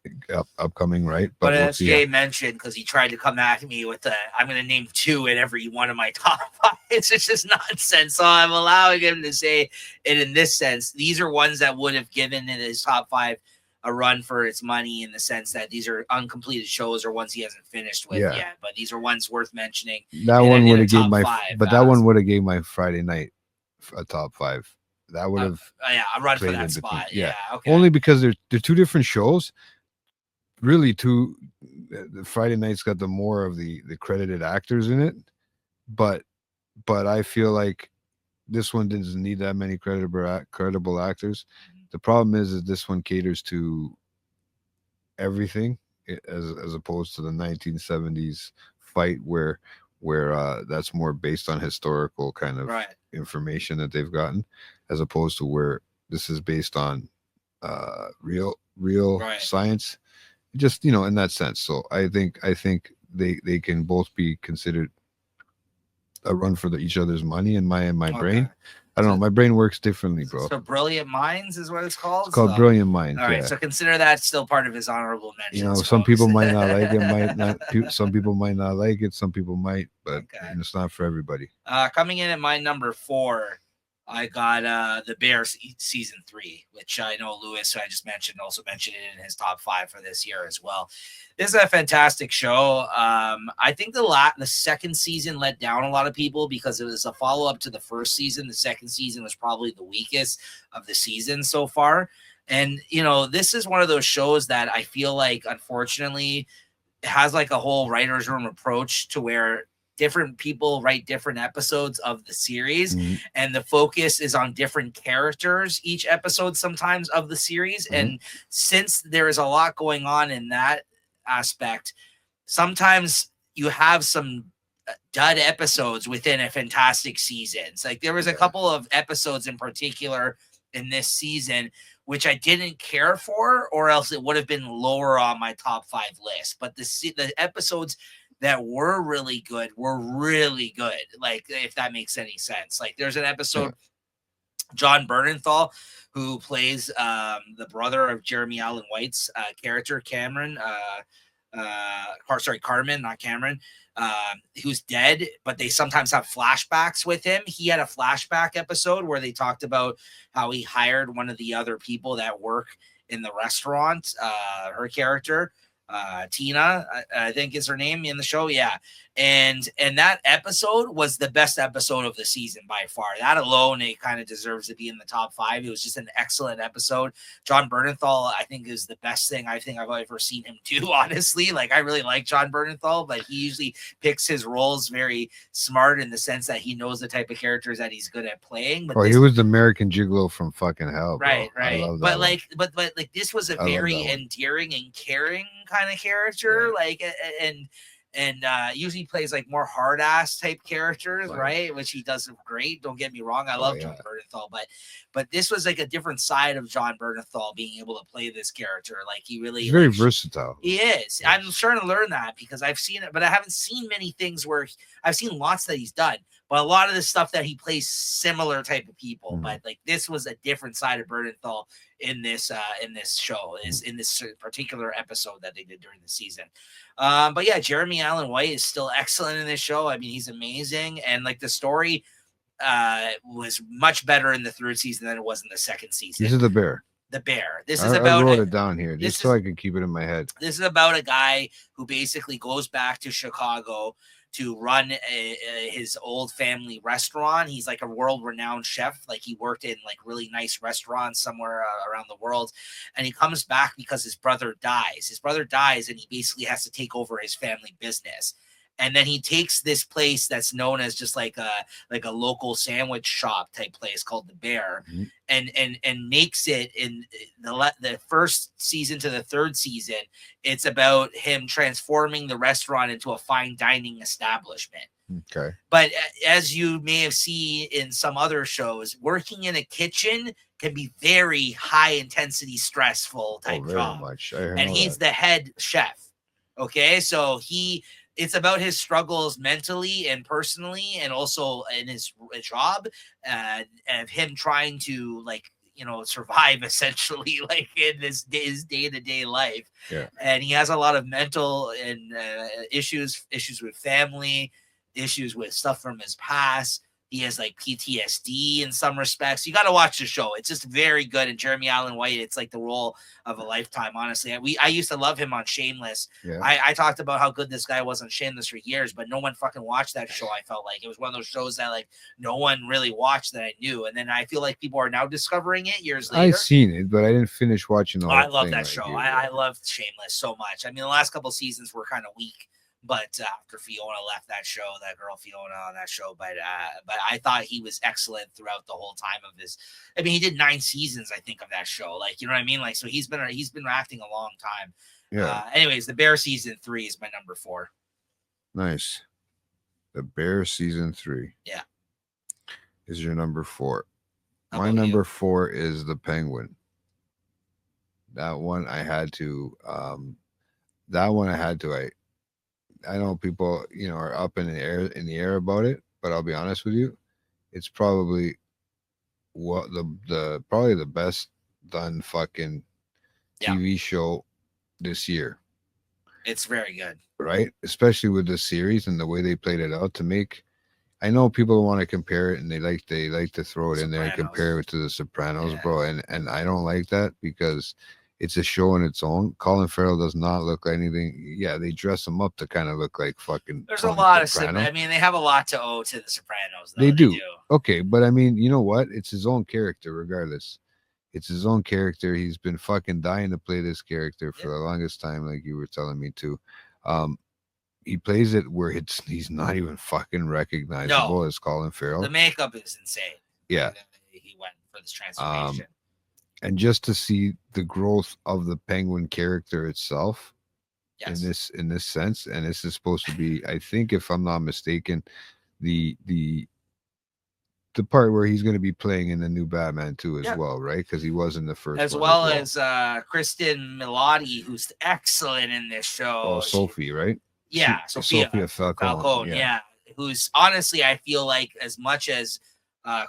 Upcoming, right? But as Jay mentioned, because he tried to come at me with I'm going to name 2 in every one of my top 5. It's just nonsense. So I'm allowing him to say it in this sense. These are ones that would have given in his top 5 a run for its money, in the sense that these are uncompleted shows or ones he hasn't finished with yet. But these are ones worth mentioning. That one would have gave my 5, but that one would have gave my Friday night a top 5. That would have a run for that spot. Yeah. Okay. Only because they're 2 different shows. Really, the Friday night's got the more of the credited actors in it, but I feel like this one doesn't need that many credible actors. Mm-hmm. The problem is this one caters to everything, as opposed to the 1970s fight where that's more based on historical kind of information that they've gotten, as opposed to where this is based on real science, just in that sense. So I think they can both be considered a run for each other's money in my brain. I don't know. My brain works differently, bro. So Brilliant Minds is what it's called? It's called Brilliant Minds. All right. Yeah. So consider that still part of his honorable mentions. Some people might not like it, might not. Some people might not like it. Some people might, but it's not for everybody. Coming in at my number 4, I got The Bear season 3, which I know Lewis, who I just mentioned, also mentioned it in his top 5 for this year as well. This is a fantastic show. I think the second season let down a lot of people because it was a follow-up to the first season. The second season was probably the weakest of the season so far. And, this is one of those shows that I feel like, unfortunately, has like a whole writer's room approach to where different people write different episodes of the series, and the focus is on different characters each episode sometimes of the series. And since there is a lot going on in that aspect, sometimes you have some dud episodes within a fantastic seasons. Like there was a couple of episodes in particular in this season which I didn't care for, or else it would have been lower on my top 5 list. But the episodes that were really good, like, if that makes any sense. Like there's an episode, John Bernthal, who plays the brother of Jeremy Allen White's character, Carmen, not Cameron, who's dead, but they sometimes have flashbacks with him. He had a flashback episode where they talked about how he hired one of the other people that work in the restaurant, her character, Tina, I think is her name in the show. Yeah. And that episode was the best episode of the season by far. That alone, it kind of deserves to be in the top 5. It was just an excellent episode. John Bernthal, I think, is the best thing I've ever seen him do, honestly. Like, I really like John Bernthal, but he usually picks his roles very smart in the sense that he knows the type of characters that he's good at playing. But he was the American Gigolo from fucking hell, bro. Right. But like this was a very endearing and caring kind of character, and usually plays like more hard ass type characters, right? Which he does great. Don't get me wrong, I love John Bernthal, but this was like a different side of John Bernthal being able to play this character. Like he's very versatile. He is. I'm starting to learn that because I've seen it, but I haven't seen many things where I've seen lots that he's done. But a lot of the stuff that he plays similar type of people. But like this was a different side of Bernthal in this show, is in this particular episode that they did during the season. But yeah, Jeremy Allen White is still excellent in this show. I mean, he's amazing, and like the story was much better in the third season than it was in the second season. This is The Bear. The Bear. This is about. I wrote it down here just so I can keep it in my head. This is about a guy who basically goes back to Chicago to run his old family restaurant. He's like a world-renowned chef. Like he worked in like really nice restaurants somewhere around the world. And he comes back because his brother dies. His brother dies and he basically has to take over his family business. And then he takes this place that's known as just like a local sandwich shop type place called the Bear, and makes it in the first season to the third season. It's about him transforming the restaurant into a fine dining establishment. Okay. But as you may have seen in some other shows, working in a kitchen can be very high intensity, stressful type job. Much. And he's the head chef. Okay, so it's about his struggles mentally and personally, and also in his job, and him trying to survive essentially, like in his day-to-day life. Yeah. And he has a lot of mental and issues with family, issues with stuff from his past. He has like PTSD in some respects. You got to watch the show. It's just very good. And Jeremy Allen White, it's like the role of a lifetime, honestly. I used to love him on Shameless. Yeah. I talked about how good this guy was on Shameless for years, but no one fucking watched that show. I felt like it was one of those shows that like no one really watched that I knew. And then I feel like people are now discovering it years later. I've seen it, but I didn't finish watching the whole I love thing that show. I loved Shameless so much. I mean, the last couple of seasons were kind of weak. But after Fiona left that show, that girl Fiona on that show, but I thought he was excellent throughout the whole time of this. I mean, he did 9 seasons, I think, of that show. Like, you know what I mean? Like, so he's been acting a long time. Yeah. Anyways, The Bear season 3 is my number 4. Nice. The Bear season 3. Yeah. Is your number 4? How my about number you? 4 is The Penguin. That one I had to. I know people, are up in the air about it, but I'll be honest with you, it's probably probably the best done fucking TV show this year. It's very good, right? Especially with the series and the way they played it out to make. I know people want to compare it and they like to throw it in there and compare it to The Sopranos, bro, and I don't like that because it's a show in its own. Colin Farrell does not look like anything. Yeah, they dress him up to kind of look like fucking. There's a lot of. I mean, they have a lot to owe to The Sopranos. Though. They do. Okay, but I mean, you know what? It's his own character, regardless. It's his own character. He's been fucking dying to play this character for the longest time, like you were telling me to. He plays it where he's not even fucking recognizable as Colin Farrell. The makeup is insane. Yeah, he went for this transformation. And just to see the growth of the Penguin character itself, in this sense, and this is supposed to be, I think, if I'm not mistaken, the part where he's going to be playing in the new Batman too, as well, right? Because he was in the first, as well as Kristen Milotti, who's excellent in this show. Oh, Sophie, right? Yeah, Sophia Falcone. Yeah, who's honestly, I feel like as much as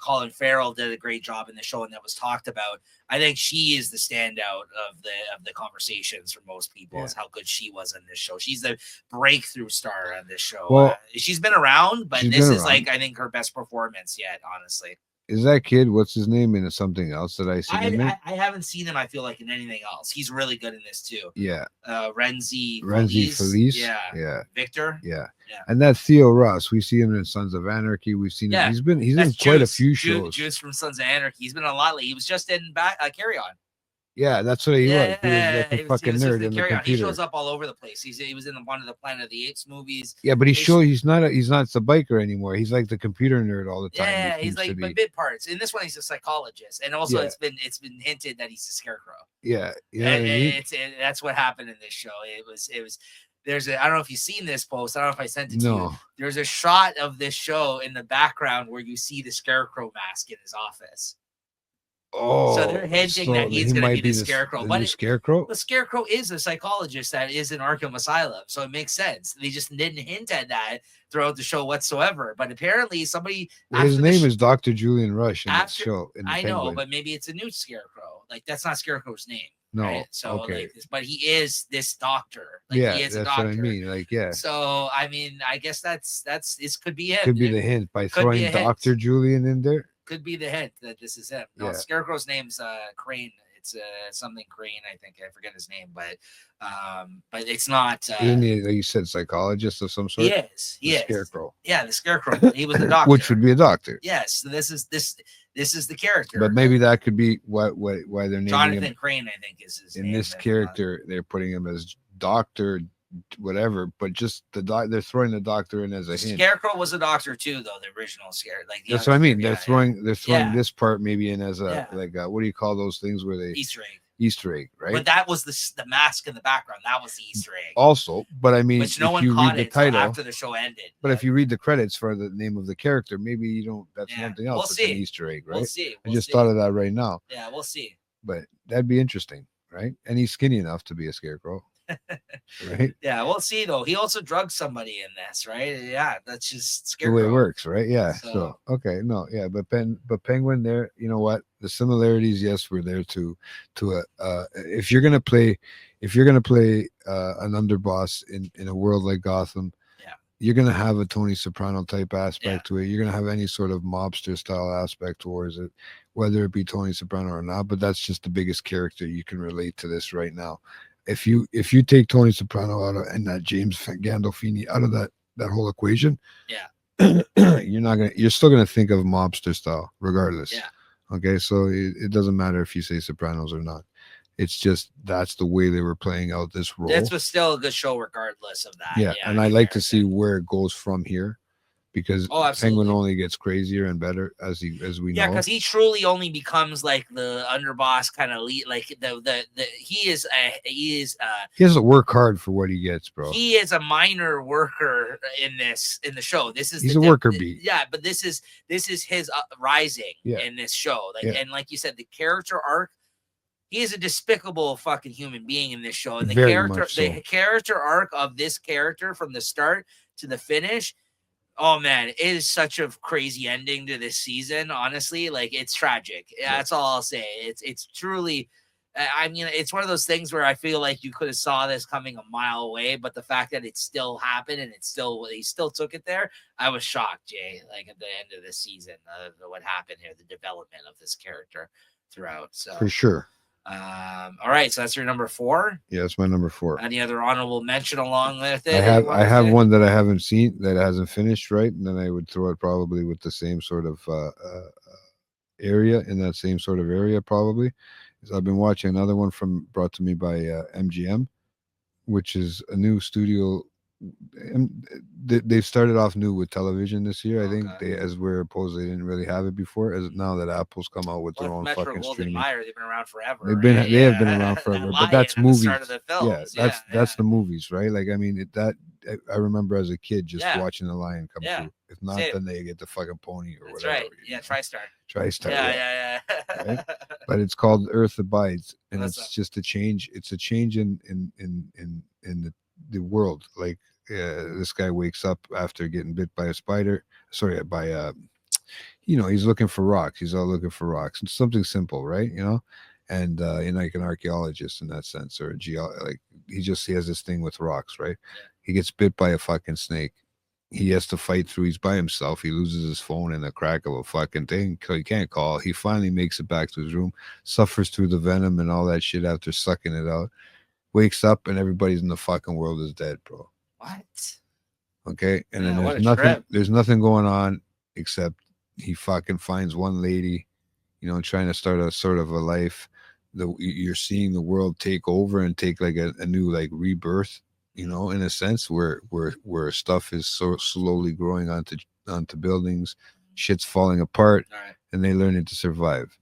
Colin Farrell did a great job in the show and that was talked about, I think she is the standout of the conversations for most people. Is how good she was in this show. She's the breakthrough star on this show. Well, she's been around, but this is like I think her best performance yet, honestly. Is that kid? What's his name in something else that I see? I haven't seen him. I feel like in anything else. He's really good in this too. Yeah. Renzi Felice. Yeah. Victor. Yeah. And that's Theo Ross. We see him in Sons of Anarchy. We've seen him. He's in quite a few shows. Juice from Sons of Anarchy. He's been in a lot. He was just in Carry On. Yeah, that's what he was. He was like a fucking nerd in the computer. He shows up all over the place. He was in one of the Planet of the Apes movies. Yeah, but he's not the biker anymore. He's like the computer nerd all the time. Yeah, he's like bit parts. In this one, he's a psychologist, and also it's been hinted that he's a scarecrow. Yeah, that's what happened in this show. It was. There's I don't know if you've seen this post. I don't know if I sent it to you. There's a shot of this show in the background where you see the scarecrow mask in his office. So Oh, they're hinting so that he's he going to might be be the this Scarecrow, the but new Scarecrow. the Scarecrow is a psychologist that is in Arkham Asylum, so it makes sense. They just didn't hint at that throughout the show whatsoever. But apparently, somebody His after the name is Dr. Julian Rush in the after show in the I know, Penguin. but maybe it's a new Scarecrow. Like that's not Scarecrow's name, No, right? So okay, like, but he is this doctor. Like yeah, he is a that's what I doctor. mean. Like, yeah, So I mean, I guess that's this could be him. could be the hint by Could be throwing a hint. Dr. Julian in there. Could be the hint that this is him. No, Yeah, Scarecrow's name's Crane. It's something Crane, I think. I forget his name, but it's not. isn't he? Like you said, psychologist of some He sort. is. The He is. Scarecrow, Yeah, the Scarecrow. He was the doctor. which would be a doctor. Yes. So this is the character. But maybe that could be why they're naming Jonathan him Crane, I think, is his in name. this character. They're putting him as Doctor, whatever. But just they're throwing the doctor in as a hint. Scarecrow was a doctor too, though the original Scare. Like That's what I mean. They're throwing Yeah. this part maybe in as a Yeah. what do you call those things where they Easter egg. Easter egg, right? But that was the mask in the background. That was the Easter egg. Also, but I mean, which no if one you caught read the it until title, after the show ended. but if you read the credits for the name of the character, maybe you don't. That's Yeah, something else. we'll It's see. an Easter egg, right? We'll see. I just thought of that right now. Yeah, we'll see. But that'd be interesting, right? And he's skinny enough to be a scarecrow, right? Yeah, we'll see though. He also drugged somebody in this, right? Yeah, that's just The Scarecrow. way it works, right? Yeah. So- So okay, no, yeah, but Penguin there, you know what? The similarities, yes, were there to if you're gonna play an underboss in a world like Gotham, Yeah. you're gonna have a Tony Soprano type aspect Yeah. to it. You're gonna have any sort of mobster style aspect towards it, whether it be Tony Soprano or not. But that's just the biggest character you can relate to this right now. If you take Tony Soprano out of and that James Gandolfini out of that whole equation, Yeah. you're still gonna think of mobster style regardless. Yeah. Okay, so it doesn't matter if you say Sopranos or not. It's just that's the way they were playing out this role. This was still a good show regardless of that. Yeah, and I like to see where it goes from here, because Penguin only gets crazier and better as we know. Yeah, because he truly only becomes like the underboss kind of lead. Like he has to work hard for what he gets, bro. He is a minor worker in the show. He's a worker bee. Yeah, but this is his rising in this show. Like and like you said, the character arc. He is a despicable fucking human being in this show, and the character arc of this character from the start to the finish. Oh man, it is such a crazy ending to this season. Honestly, like it's tragic. That's all I'll say. It's truly. I mean, it's one of those things where I feel like you could have saw this coming a mile away, but the fact that it still happened and he still took it there, I was shocked, Jay. Like at the end of the season, what happened here, the development of this character throughout. So for sure. All right, so that's your number 4. Yeah, that's my number 4. Any other honorable mention along with it? I have one that I haven't seen that hasn't finished, right? And then I would throw it probably with the same sort of area in that same sort of area probably. I've been watching another one brought to me by MGM, which is a new studio. They've started off new with television this year. I think as we're opposed, they didn't really have it before. As now that Apple's come out with their own Metro fucking Golden streaming, Mayer, they've been around forever. They have been around forever. But that's movies. That's the movies, right? Like I mean, I remember as a kid just watching the Lion come through. If not, then they get the fucking pony or that's whatever. Right. Yeah, TriStar. TriStar. Yeah. Right? But it's called Earth Abides, and it's just a change. It's a change in the world. Like this guy wakes up after getting bit by a spider. Sorry, by he's looking for rocks. He's all looking for rocks. It's something simple, right? And like an archaeologist in that sense, or like he has this thing with rocks, right? Yeah. He gets bit by a fucking snake. He has to fight through. He's by himself. He loses his phone in the crack of a fucking thing. He can't call. He finally makes it back to his room, suffers through the venom and all that shit after sucking it out. Wakes up and everybody's in the fucking world is dead, bro. What? Okay, and then there's nothing. There's nothing going on except he fucking finds one lady, trying to start a sort of a life. You're seeing the world take over and take like a new like rebirth. In a sense where stuff is so slowly growing onto buildings, shit's falling apart, and they learn it to survive.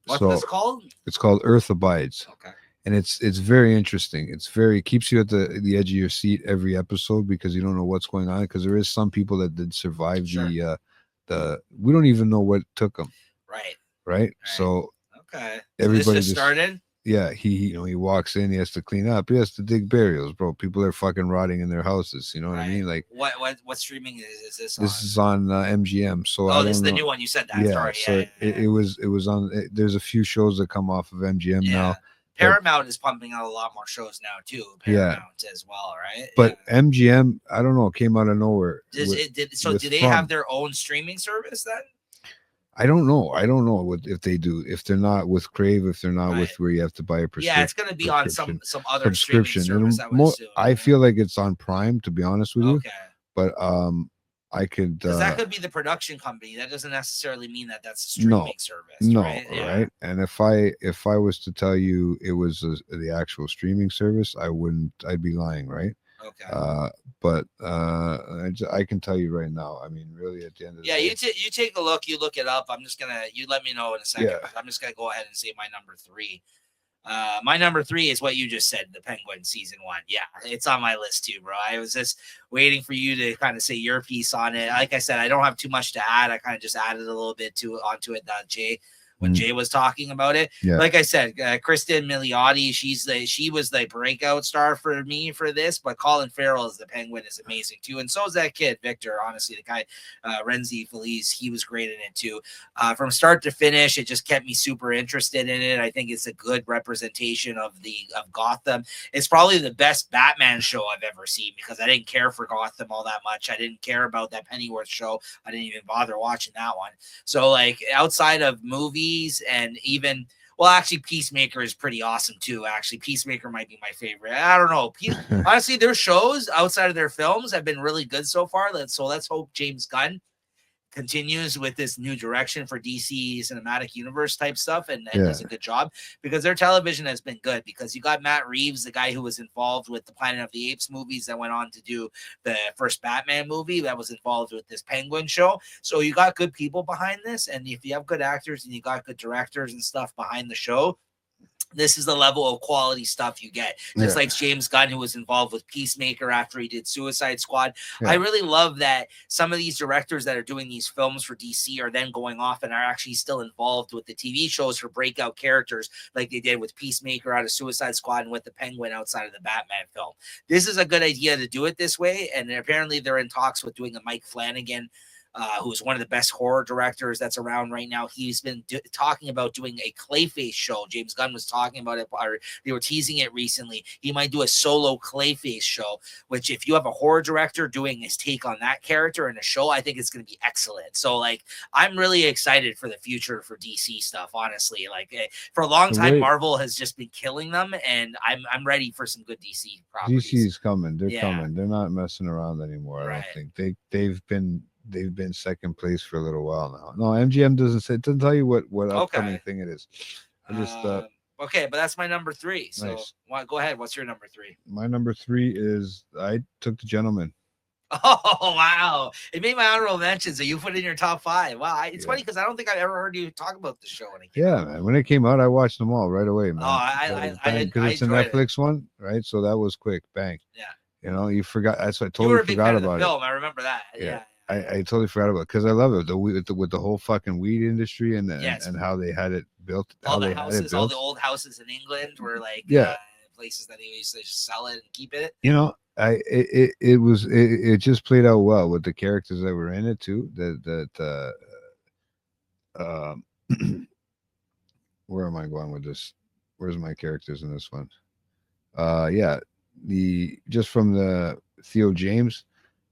What's this called? It's called Earth Abides. Okay. And it's very interesting. It keeps you at the edge of your seat every episode because you don't know what's going on, because there is some people that did survive we don't even know what took them. Right. Right. So Okay. So this Everybody just started? yeah, he walks in, he has to clean up, he has to dig burials, bro. People are fucking rotting in their houses. You know what I Right. mean? Like, What streaming is this on? this is on MGM, so I Oh, this is don't the know. new one. You said that. Yeah, Sorry. so it was on. There's a few shows that come off of MGM Yeah. now, but Paramount is pumping out a lot more shows now too. yeah, Paramount as well, right? but MGM, I don't know, came out of nowhere So with do they have their own streaming service then? I don't know. I don't know if they do. If they're not with Crave, if they're not Right. with where you have to buy a Yeah, it's going to be on some other streaming service. I would assume. I feel like it's on Prime, to be honest with you. Okay. But I could because that could be the production company. That doesn't necessarily mean that that's a streaming service. Right? Right. And if I was to tell you it was the actual streaming service, I'd be lying, right? Okay. But I can tell you right now. I mean, really, at the end of the day, you take a look. You look it up. I'm just gonna you let me know in a second. Yeah. I'm just gonna go ahead and say my number 3. My number 3 is what you just said, the Penguin season 1. Yeah, it's on my list too, bro. I was just waiting for you to kind of say your piece on it. Like I said, I don't have too much to add. I kind of just added a little bit onto it. Jay, when Jay was talking about it, like I said, Kristen Milioti, she was the breakout star for me for this. But Colin Farrell as the Penguin is amazing too, and so is that kid Victor. Honestly, the guy Renzi Felice, he was great in it too. From start to finish, it just kept me super interested in it. I think it's a good representation of Gotham. It's probably the best Batman show I've ever seen because I didn't care for Gotham all that much. I didn't care about that Pennyworth show. I didn't even bother watching that one. So like outside of movies and even actually Peacemaker is pretty awesome too. Actually, Peacemaker might be my favorite. I don't know. Honestly, their shows outside of their films have been really good so far. So let's hope James Gunn continues with this new direction for DC cinematic universe type stuff and does a good job because their television has been good because you got Matt Reeves, the guy who was involved with the Planet of the Apes movies that went on to do the first Batman movie that was involved with this Penguin show. So you got good people behind this. And if you have good actors and you got good directors and stuff behind the show, this is the level of quality stuff you get. Just like James Gunn, who was involved with Peacemaker after he did Suicide Squad. I really love that some of these directors that are doing these films for DC are then going off and are actually still involved with the TV shows for breakout characters like they did with Peacemaker out of Suicide Squad and with the Penguin outside of the Batman film. This is a good idea to do it this way. And apparently they're in talks with doing a Mike Flanagan who's one of the best horror directors that's around right now. He's been talking about doing a Clayface show. James Gunn was talking about it, or they were teasing it recently. He might do a solo Clayface show, which if you have a horror director doing his take on that character in a show, I think it's going to be excellent. So like, I'm really excited for the future for DC stuff, honestly. Like for a long time, Marvel has just been killing them, and I'm ready for some good DC properties. DC's coming. They're coming. They're not messing around anymore. I don't think they've been second place for a little while now. No, MGM doesn't tell you what upcoming thing it is. I just okay, but that's my number 3. So go ahead. What's your number 3? My number 3 is I took The Gentleman. Oh wow! It made my honorable mentions that you put in your top 5. Wow, it's funny because I don't think I've ever heard you talk about the show. Man, when it came out, I watched them all right away, man. Oh, because it's a Netflix one, right? So that was quick, bang. Yeah. You know, you forgot. That's what I totally forgot about the film. I remember that. Yeah. I totally forgot about it because I love it with the whole fucking weed industry and how they had it built. All the houses, all the old houses in England were like places that they used to just sell it and keep it. You know, it just played out well with the characters that were in it too. Where am I going with this? Where's my characters in this one? Just from the Theo James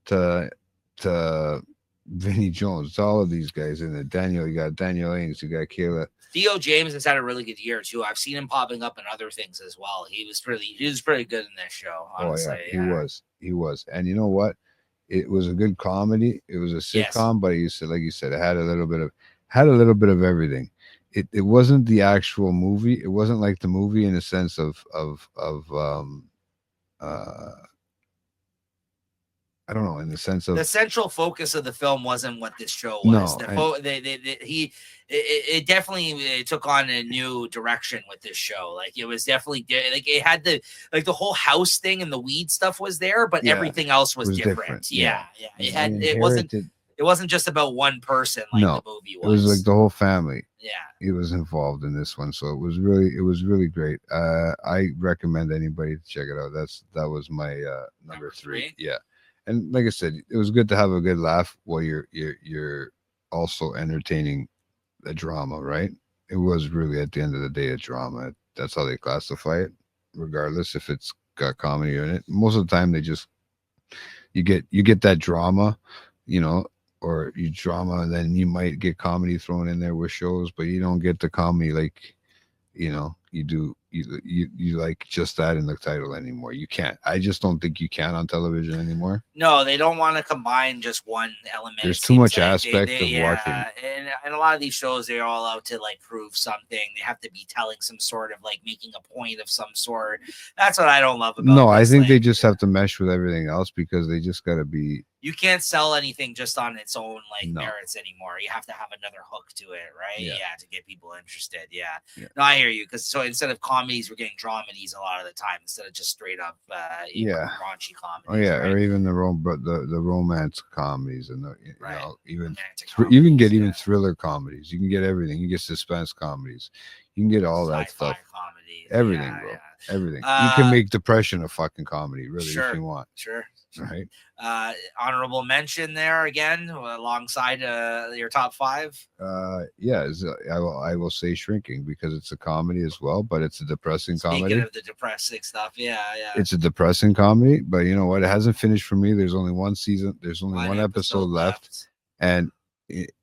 to Vinnie Jones, all of these guys in it. You got Daniel Ains, you got Kayla. Theo James has had a really good year too. I've seen him popping up in other things as well. He was pretty good in this show. Honestly. He was. And you know what? It was a good comedy. It was a sitcom, but like you said, it had a little bit of everything. It wasn't the actual movie. It wasn't like the movie in the sense of I don't know, in the sense of the central focus of the film wasn't what this show was. It definitely took on a new direction with this show. Like it was definitely like it had the whole house thing and the weed stuff was there, but everything else was different. Yeah. It wasn't it wasn't just about one person like No, the movie it was like the whole family. Yeah. He was involved in this one, so it was really great. I recommend anybody to check it out. That was my number three. Yeah, and like I said, it was good to have a good laugh while you're also entertaining a drama, right? It was really at the end of the day a drama. That's how they classify it, regardless if it's got comedy in it. Most of the time, they just you get that drama, you know, or you drama, and then you might get comedy thrown in there with shows, but you don't get the comedy like you do you like just that in the title anymore. You can't. I just don't think you can on television anymore. No, they don't want to combine just one element. There's too much aspect of watching. And a lot of these shows, they're all out to like prove something. They have to be telling some sort of like making a point of some sort. That's what I don't love about. No, I think they just have to mesh with everything else because they just got to be. You can't sell anything just on its own merits anymore. You have to have another hook to it, right? Yeah, to get people interested. Yeah. No, I hear you. Because so instead of comedies, we're getting dramedies a lot of the time instead of just straight up raunchy comedies. Oh yeah, right? Or even the romance comedies and even you can get even thriller comedies. You can get everything. You get suspense comedies. You can get all that stuff. Comedies. Everything, bro. Everything. You can make depression a fucking comedy, really, if you want. Sure. Right. Honorable mention there again alongside your top five. I will say Shrinking because it's a comedy as well, but it's a depressing comedy. Speaking of the depressing stuff, it's a depressing comedy, but you know what? It hasn't finished for me. There's only one season. There's only one episode left, and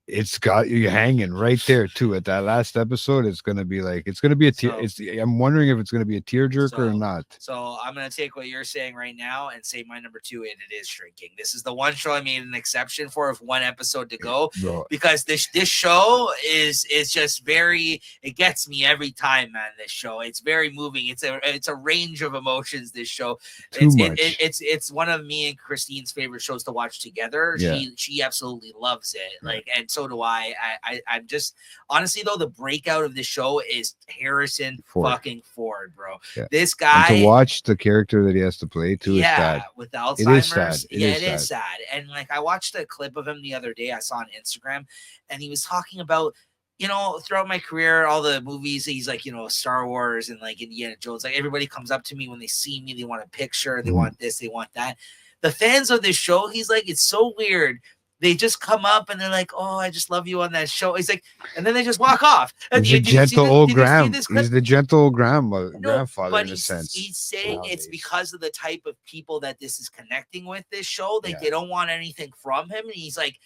it's got you hanging right there too. At that last episode, it's gonna be a tear. I'm wondering if it's gonna be a tearjerker or not. So I'm gonna take what you're saying right now and say my number two, and it is Shrinking. This is the one show I made an exception for of one episode to go because this show is just very. It gets me every time, man. This show, it's very moving. It's a range of emotions. This show, it's one of me and Christine's favorite shows to watch together. Yeah. She absolutely loves it. And so do I. I'm just honestly though, the breakout of this show is Harrison fucking Ford, bro. Yeah. This guy, and to watch the character that he has to play too is sad. With Alzheimer's, it is sad. And like I watched a clip of him the other day. I saw on Instagram, and he was talking about throughout my career, all the movies, he's like, Star Wars and like Indiana Jones. Like everybody comes up to me when they see me, they want a picture, they want this, they want that. The fans of this show, he's like, it's so weird. They just come up and they're like, "Oh, I just love you on that show." He's like, and then they just walk off. He's a gentle old Graham. He's the gentle old grandfather in a sense. He's saying it's because of the type of people that this is connecting with this show. Like they don't want anything from him. And he's like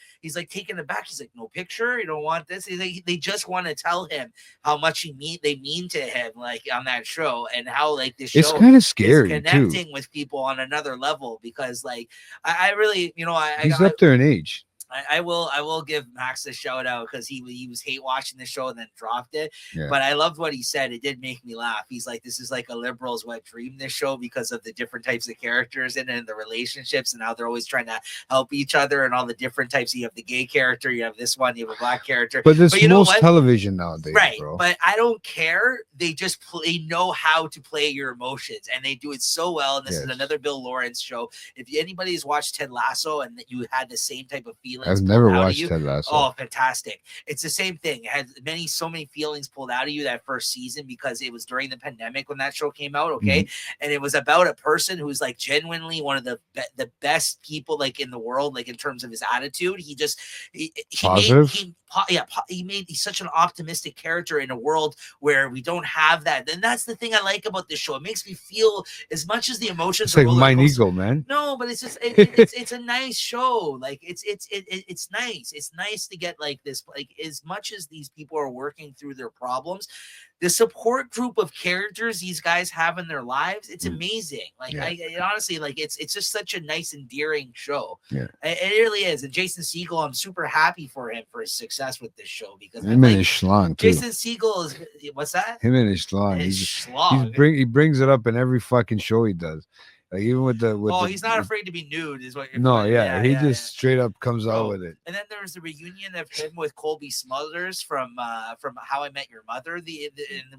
taken aback. He's like, "No picture. You don't want this." He's like, they just want to tell him how much they mean to him, like on that show, and how like this show. It's kind of scary connecting with people on another level because like I really, he's up there in age. I will give Max a shout out because he was hate watching the show and then dropped it. Yeah. But I loved what he said. It did make me laugh. He's like, this is like a liberal's wet dream, this show, because of the different types of characters in it and the relationships and how they're always trying to help each other and all the different types. You have the gay character, you have this one, you have a black character. But there's most television nowadays, right? Bro. But I don't care. They just know how to play your emotions, and they do it so well. And this is another Bill Lawrence show. If anybody's watched Ted Lasso and you had the same type of feeling. I've never watched Ted Lasso. Oh, fantastic. It's the same thing. It had so many feelings pulled out of you that first season because it was during the pandemic when that show came out, okay? Mm-hmm. And it was about a person who's like genuinely one of the best people like in the world, like in terms of his attitude. He's such an optimistic character in a world where we don't have that. And that's the thing I like about this show. It makes me feel as much as the emotions. It's like Mine Eagle, man. No, but it's just it's a nice show. Like it's nice. It's nice to get like this. Like as much as these people are working through their problems, the support group of characters these guys have in their lives, it's amazing. Like I honestly, like it's just such a nice, endearing show. Yeah, it really is. And Jason Segel, I'm super happy for him for his success with this show because him and his schlong too. Jason Segel is what's that? Him and his schlong. He brings it up in every fucking show he does. Like even with Oh, the he's not afraid to be nude, is what you're. no, yeah, Yeah, he yeah, just yeah. straight up comes out Bro. with it. And then there was a reunion of him with Colby Smulders from How I Met Your Mother, in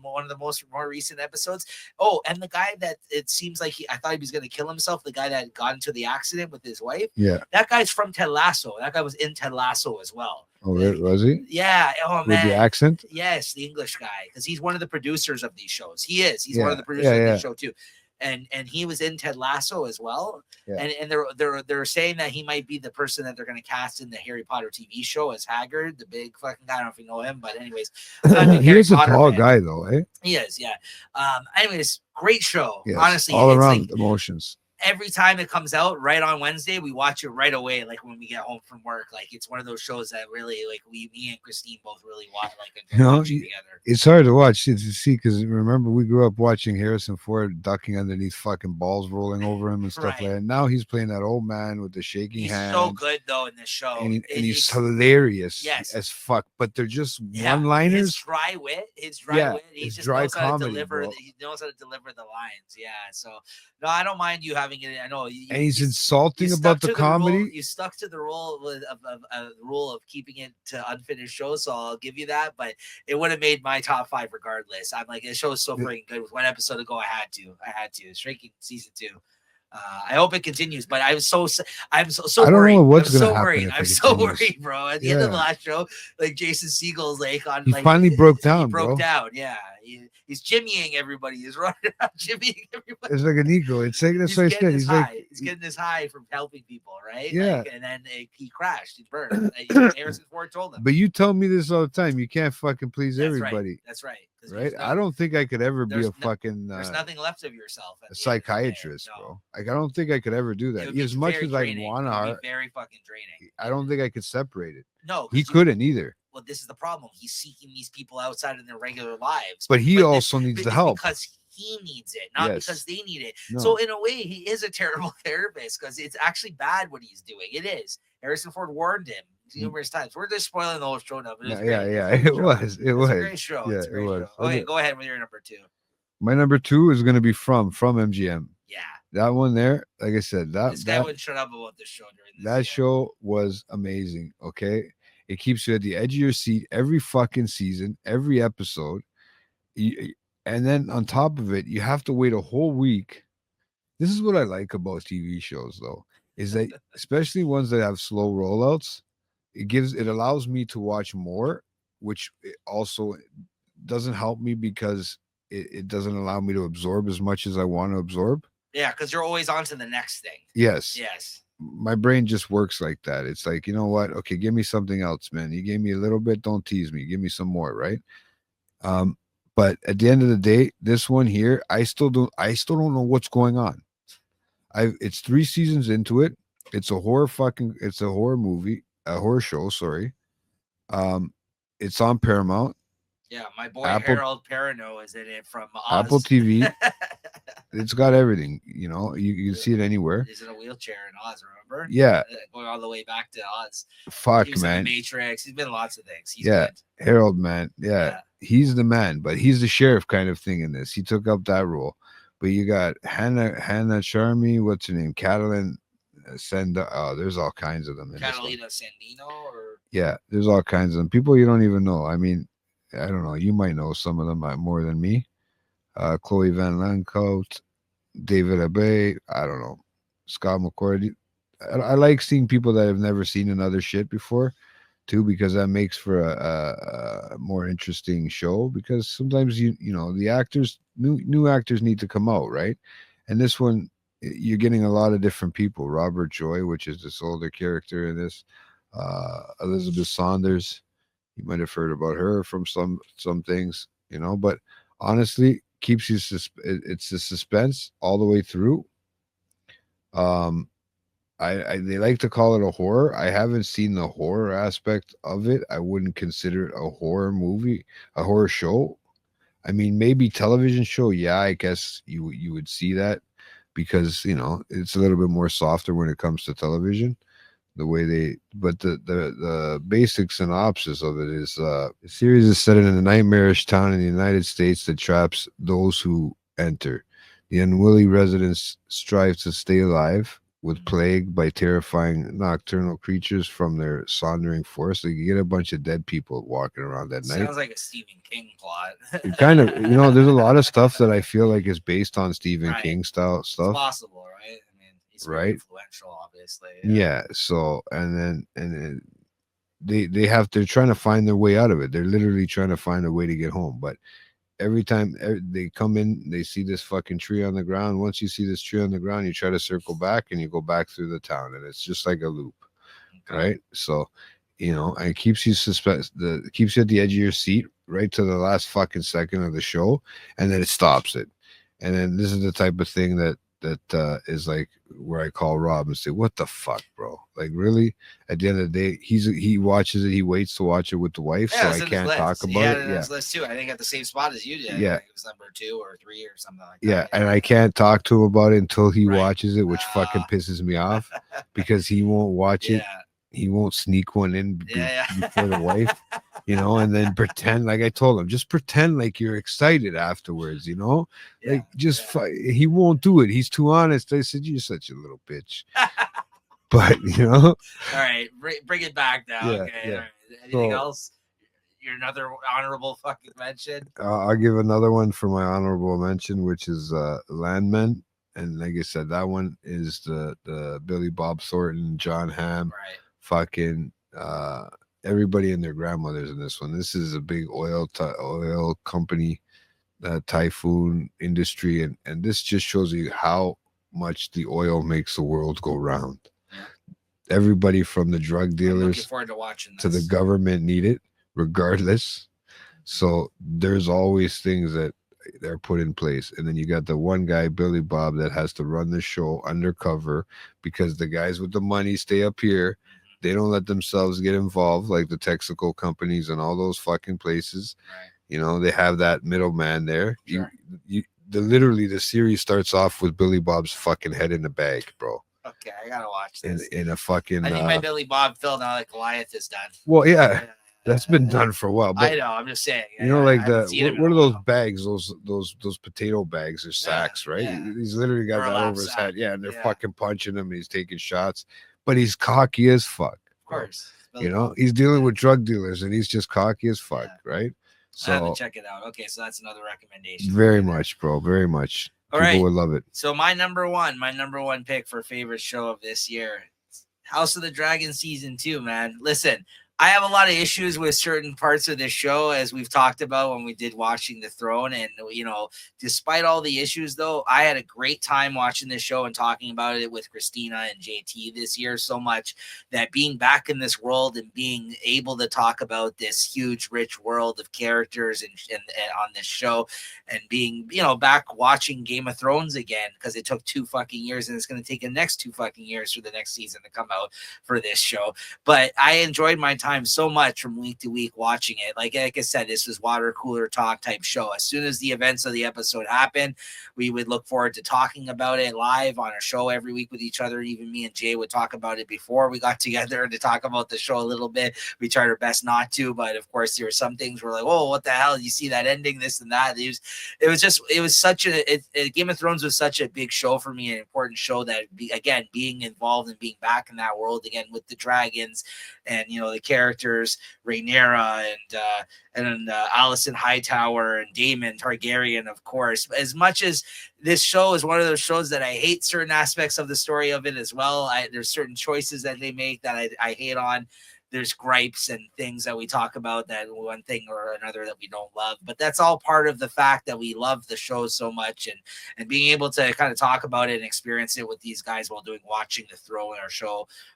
one of the more recent episodes. Oh, and the guy that it seems like I thought he was gonna kill himself. The guy that got into the accident with his wife. Yeah. That guy's from Ted Lasso. That guy was in Ted Lasso as well. Oh, was he? Yeah. Oh With the man. accent? Yes, the English guy, because he's one of the producers of these shows. He is. He's one of Yeah, the producers of yeah. this show too, and he was in Ted Lasso as well. Yeah. And they're saying that he might be the person that they're going to cast in the Harry Potter TV show as Hagrid, the big fucking guy. I don't know if you know him, but anyways, I'm not a big He Harry is a Potter tall fan. guy though, eh? He is, yeah. Anyways, great show. Yes, Honestly, all it's around like emotions. every time it comes out right on Wednesday, we watch it right away. Like when we get home from work, like it's one of those shows that really, like me and Christine both really watch, like watching together. It's hard to watch to see because remember we grew up watching Harrison Ford ducking underneath fucking balls rolling over him and stuff Right. like that. Now he's playing that old man with the shaking hand. He's so good though in this show, and he's hilarious as fuck. But they're just one-liners. His dry wit, He just dry knows comedy, how to deliver. bro. He knows how to deliver the lines. Yeah. So no, I don't mind you having it. I know. And he's insulting about the comedy. You stuck to the rule of keeping it to unfinished shows, so I'll give you that. But it would have made my top 5 regardless. I'm like, this show is so freaking good. With one episode to go, I had to. Shrinking season 2. I hope it continues, but I'm so I don't worried. know what's going to happen. Worried. I'm so worried, bro. At the end of the last show, like Jason Segel's like on. He finally broke down. He broke down. Yeah, he's jimmying everybody. He's running around jimmying everybody. It's like an ego. It's like that's what I said. He's like he's getting this high from helping people, right? Yeah. Like, and then he crashed. He burned. Harrison Ford told him. But you tell me this all the time. You can't fucking please everybody. That's right. Right? I don't think I could ever be a fucking. There's nothing left of yourself. A psychiatrist, bro. Like I don't think I could ever do that. As much as I want to, very fucking draining. I don't think I could separate it. No, he couldn't either. Well, this is the problem. He's seeking these people outside of their regular lives, but he also needs the help because he needs it, not because they need it. No. So in a way, he is a terrible therapist because it's actually bad what he's doing. It is. Harrison Ford warned him numerous times. We're just spoiling the whole show now. But it was a great show. Yeah, it was. Okay, go ahead with your number 2. My number 2 is going to be from MGM. Yeah. That one there, like I said, this guy wouldn't shut up about this show during this. That show was amazing. Okay. It keeps you at the edge of your seat every fucking season, every episode. And then on top of it, you have to wait a whole week. This is what I like about TV shows, though, is that especially ones that have slow rollouts, it allows me to watch more, which also doesn't help me because it doesn't allow me to absorb as much as I want to absorb. Yeah, because you're always on to the next thing. Yes. My brain just works like that. It's like, you know what? Okay, give me something else, man. You gave me a little bit, don't tease me. Give me some more, right? But at the end of the day, this one here, I still don't know what's going on. It's 3 seasons into it. It's a horror movie, a horror show, sorry. It's on Paramount. Yeah, my boy Harold Perrineau is in it from Oz. Apple TV. It's got everything, you can see it anywhere. He's in a wheelchair in Oz, remember? Yeah. Going all the way back to Oz. Fuck, he was man. In the Matrix. He's been in lots of things. He's good. Harold, man. Yeah. He's the man, but he's the sheriff kind of thing in this. He took up that role. But you got Hannah Sharmy, what's her name? Catalin Senda. Oh, there's all kinds of them. Catalina Sandino, or yeah, there's all kinds of them. People you don't even know. I mean, I don't know. You might know some of them more than me. Chloe Van Lancourt, David Abbey. I don't know. Scott McCord. I like seeing people that have never seen another shit before, too, because that makes for a more interesting show. Because sometimes the actors, new actors need to come out, right? And this one, you're getting a lot of different people. Robert Joy, which is this older character in this. Elizabeth Saunders. You might have heard about her from some things, but honestly, keeps you it's the suspense all the way through. They like to call it a horror. I haven't seen the horror aspect of it. I wouldn't consider it a horror movie, a horror show. I mean, maybe television show. Yeah, I guess you would see that because it's a little bit more softer when it comes to television. The way but the basic synopsis of it is the series is set in a nightmarish town in the United States that traps those who enter. The unwilling residents strive to stay alive with Mhm. plague by terrifying nocturnal creatures from their sondering forest. So you get a bunch of dead people walking around at night. Sounds like a Stephen King plot. It kind of, there's a lot of stuff that I feel like is based on Stephen Right. King style It's stuff, possible, right? I mean, he's very right? influential, obviously. Yeah. Yeah. So and then they're trying to find their way out of it. They're literally trying to find a way to get home, but every time they come in, they see this fucking tree on the ground. Once you see this tree on the ground, you try to circle back and you go back through the town, and it's just like a loop, Okay. right? So, and it keeps you keeps you at the edge of your seat right to the last fucking second of the show, and then it stops it. And then this is the type of thing that is like where I call Rob and say, "What the fuck, bro? Like, really?" At the end of the day, he watches it. He waits to watch it with the wife, Yeah, so it's I in his can't talk list. He about had it. it on Yeah, his list too. I think at the same spot as you did. I yeah, think it was number 2 or 3 or something like yeah. that. And Yeah. I can't talk to him about it until he Right. watches it, which fucking pisses me Uh, off because he won't watch it. yeah. He won't sneak one in Yeah. before the wife, Yeah. and then pretend like I told him, just pretend like you're excited afterwards, Yeah. like just he won't do it. He's too honest. I said, "You're such a little bitch," but All right. Bring it back now. yeah, Okay. All yeah. right. Anything So else? You're another honorable fucking mention. I'll give another one for my honorable mention, which is Landmen. And like I said, that one is the Billy Bob Thornton, John Hamm, Right. fucking everybody and their grandmothers in this one. This is a big oil company, typhoon industry, and this just shows you how much the oil makes the world go round. Yeah. Everybody from the drug I'm looking dealers forward to watching to the this. government need it, regardless. So there's always things that they're put in place. And then you got the one guy, Billy Bob, that has to run the show undercover because the guys with the money stay up here. Mhm. They don't let themselves get involved like the Texaco companies and all those fucking places. Right. They have that middleman there. Sure. Literally the series starts off with Billy Bob's fucking head in a bag, bro. Okay, I gotta watch In this. in a fucking I think my Billy Bob Phil now that Goliath is done. well, yeah, Yeah. that's been done for a while. But I know. I'm just saying. like I haven't the seen him in what a are those while. bags? Those potato bags or sacks, right? Yeah. He's literally got that Burlap over his sack. head. Yeah, and they're Yeah. fucking punching him. And he's taking shots, but he's cocky as fuck. Of course. He's dealing with drug dealers, and he's just cocky as fuck, Yeah. right? I have to So check it out. Okay, so that's another recommendation. very much, bro. Very much. All People right. would love it. So my number one pick for favorite show of this year, House of the Dragon season 2, man. Listen, I have a lot of issues with certain parts of this show, as we've talked about when we did Watching the Throne. And, despite all the issues, though, I had a great time watching this show and talking about it with Christina and JT this year so much that being back in this world and being able to talk about this huge, rich world of characters and on this show and being, back watching Game of Thrones again, because it took 2 fucking years and it's going to take the next 2 fucking years for the next season to come out for this show. But I enjoyed my time so much from week to week watching it. Like I said, this was water cooler talk type show. As soon as the events of the episode happened, we would look forward to talking about it live on a show every week with each other. Even me and Jay would talk about it before we got together to talk about the show a little bit. We tried our best not to, but of course there were some things we're like, oh, what the hell? You see that ending, this and that. It was such Game of Thrones was such a big show for me, an important show that, again, being involved and being back in that world again with the dragons and, the characters, Rhaenyra and Alicent Hightower and Daemon Targaryen, of course. As much as this show is one of those shows that I hate certain aspects of the story of it as well. There's certain choices that they make that I hate on. There's gripes and things that we talk about, that one thing or another that we don't love, but that's all part of the fact that we love the show so much, and being able to kind of talk about it and experience it with these guys while Watching the Throne,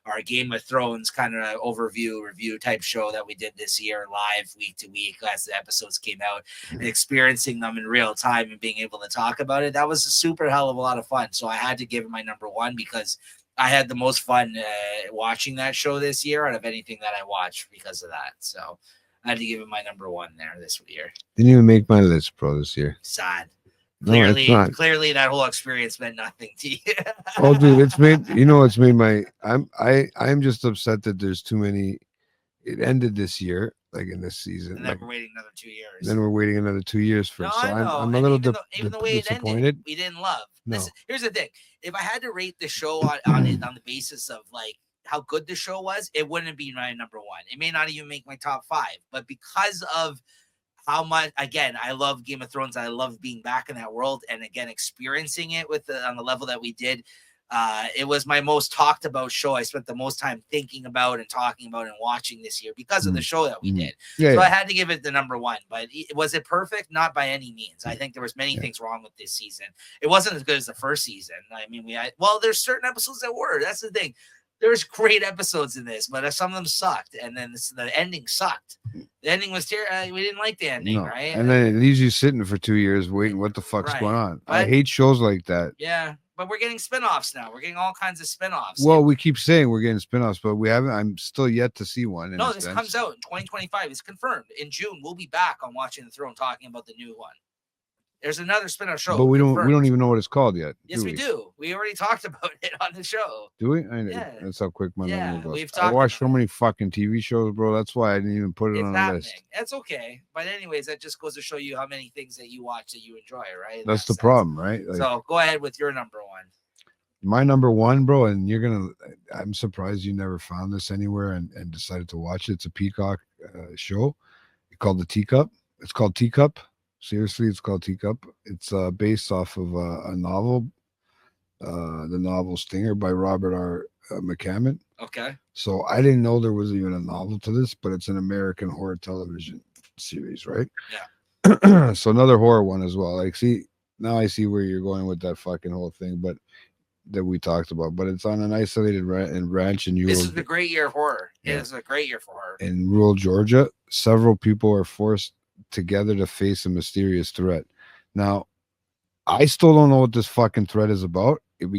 our Game of Thrones kind of review type show that we did this year live week to week as the episodes came out, and experiencing them in real time and being able to talk about it. That was a super hell of a lot of fun. So I had to give it my number one because I had the most fun watching that show this year out of anything that I watched because of that. So I had to give it my number one there this year. Didn't even make my list, bro, this year. Sad. No, it's not. Clearly that whole experience meant nothing to you. Oh, dude, it's made my I'm just upset that there's too many. It ended this year. like in this season. And then Like we're waiting another 2 years. then we're waiting another 2 years for No, it. So I know. I'm a And little even the way it disappointed. ended, we didn't love. No. Here's the thing: if I had to rate the show on the basis of like how good the show was, it wouldn't be my number one. It may not even make my top five, but because of how much, again, I love Game of Thrones. I love being back in that world, and again, experiencing it on the level that we did. It was my most talked about show. I spent the most time thinking about and talking about and watching this year because of the show that we did. Yeah, so I had to give it the number one. But was it perfect? Not by any means. I think there was many things wrong with this season. It wasn't as good as the first season. I mean, there's certain episodes that were. That's the thing. There's great episodes in this, but some of them sucked, and then the ending sucked. The ending was terrible. We didn't like the ending, right? And then it leaves you sitting for 2 years waiting. What the fuck's going on? But I hate shows like that. Yeah, but we're getting spinoffs now. We're getting all kinds of spinoffs. Well, we keep saying we're getting spinoffs, but we haven't. I'm still yet to see one. No, this comes out in 2025. It's confirmed. In June, we'll be back on Watching the Throne talking about the new one. There's another spin-off show. But we don't even know what it's called yet. Yes, we do. We already talked about it on the show. Do we? Yeah. That's how quick my memory goes. I watched so many fucking TV shows, bro. That's why I didn't even put it on the list. That's okay. But anyways, that just goes to show you how many things that you watch that you enjoy, right? That's the problem, right? Like, so go ahead with your number one. My number one, bro, and I'm surprised you never found this anywhere and decided to watch it. It's a Peacock show called The Teacup. It's called Teacup. Seriously, it's called Teacup. It's based off of a novel, the novel Stinger by Robert R. McCammon. Okay. So I didn't know there was even a novel to this, but it's an American horror television series, right? Yeah. So another horror one as well. Like, see, now I see where you're going with that fucking whole thing, but that we talked about. But it's on an isolated ranch in This is a great year of horror. Yeah. It is a great year for horror. In rural Georgia, several people are forced together to face a mysterious threat. Now, I still don't know what this fucking threat is about. It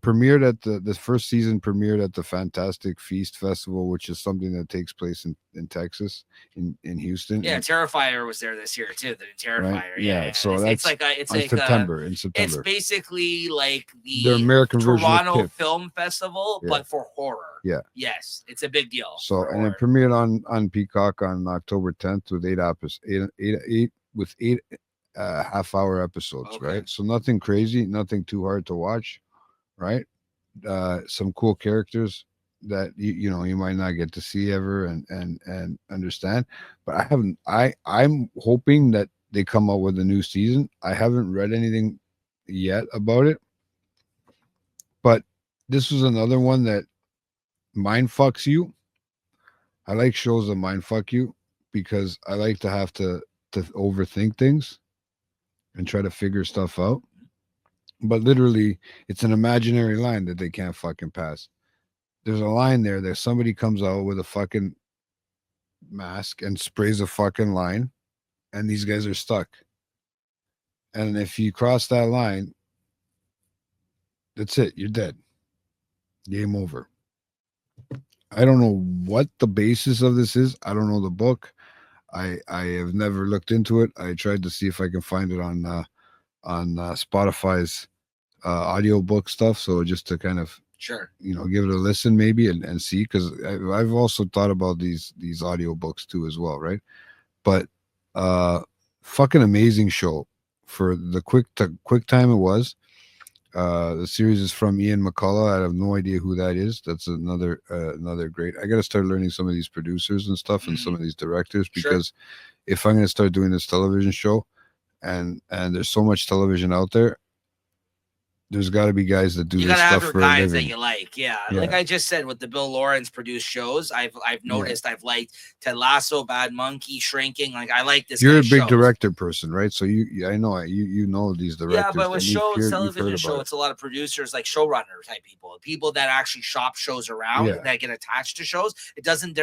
premiered at the first season premiered at the Fantastic Feast Festival, which is something that takes place in Texas, in Houston. Yeah, Terrifier was there this year too. The Terrifier, right? Yeah. So it's like September. It's basically like the American Toronto Film Festival, but for horror. Yeah. Yes, it's a big deal. So and it premiered on Peacock on October 10th with eight half-hour episodes, right? So nothing crazy, nothing too hard to watch, right? Some cool characters that you might not get to see ever and understand. But I'm hoping that they come out with a new season. I haven't read anything yet about it, but this was another one that mind fucks you. I like shows that mind fuck you because I like to have to overthink things and try to figure stuff out. But literally, it's an imaginary line that they can't fucking pass. There's a line there that somebody comes out with a fucking mask and sprays a fucking line, and these guys are stuck. And if you cross that line, that's it. You're dead. Game over. I don't know what the basis of this is. I don't know the book. I have never looked into it. I tried to see if I can find it on Spotify's audiobook stuff. So just to kind of give it a listen maybe and see, because I've also thought about these audiobooks too as well, right? But fucking amazing show for the quick time it was. The series is from Ian McCullough. I have no idea who that is. That's another great. I got to start learning some of these producers and stuff and some of these directors, because if I'm going to start doing this television show, and there's so much television out there, there's got to be guys that do this stuff for a living. You got to have guys that you like, yeah. Like I just said, with the Bill Lawrence produced shows, I've noticed I've liked Ted Lasso, Bad Monkey, Shrinking. Like I like this. You're a big director person, right? So I know you know these directors. Yeah, but with shows, television show, it's a lot of producers, like showrunner type people that actually shop shows around that get attached to shows. It doesn't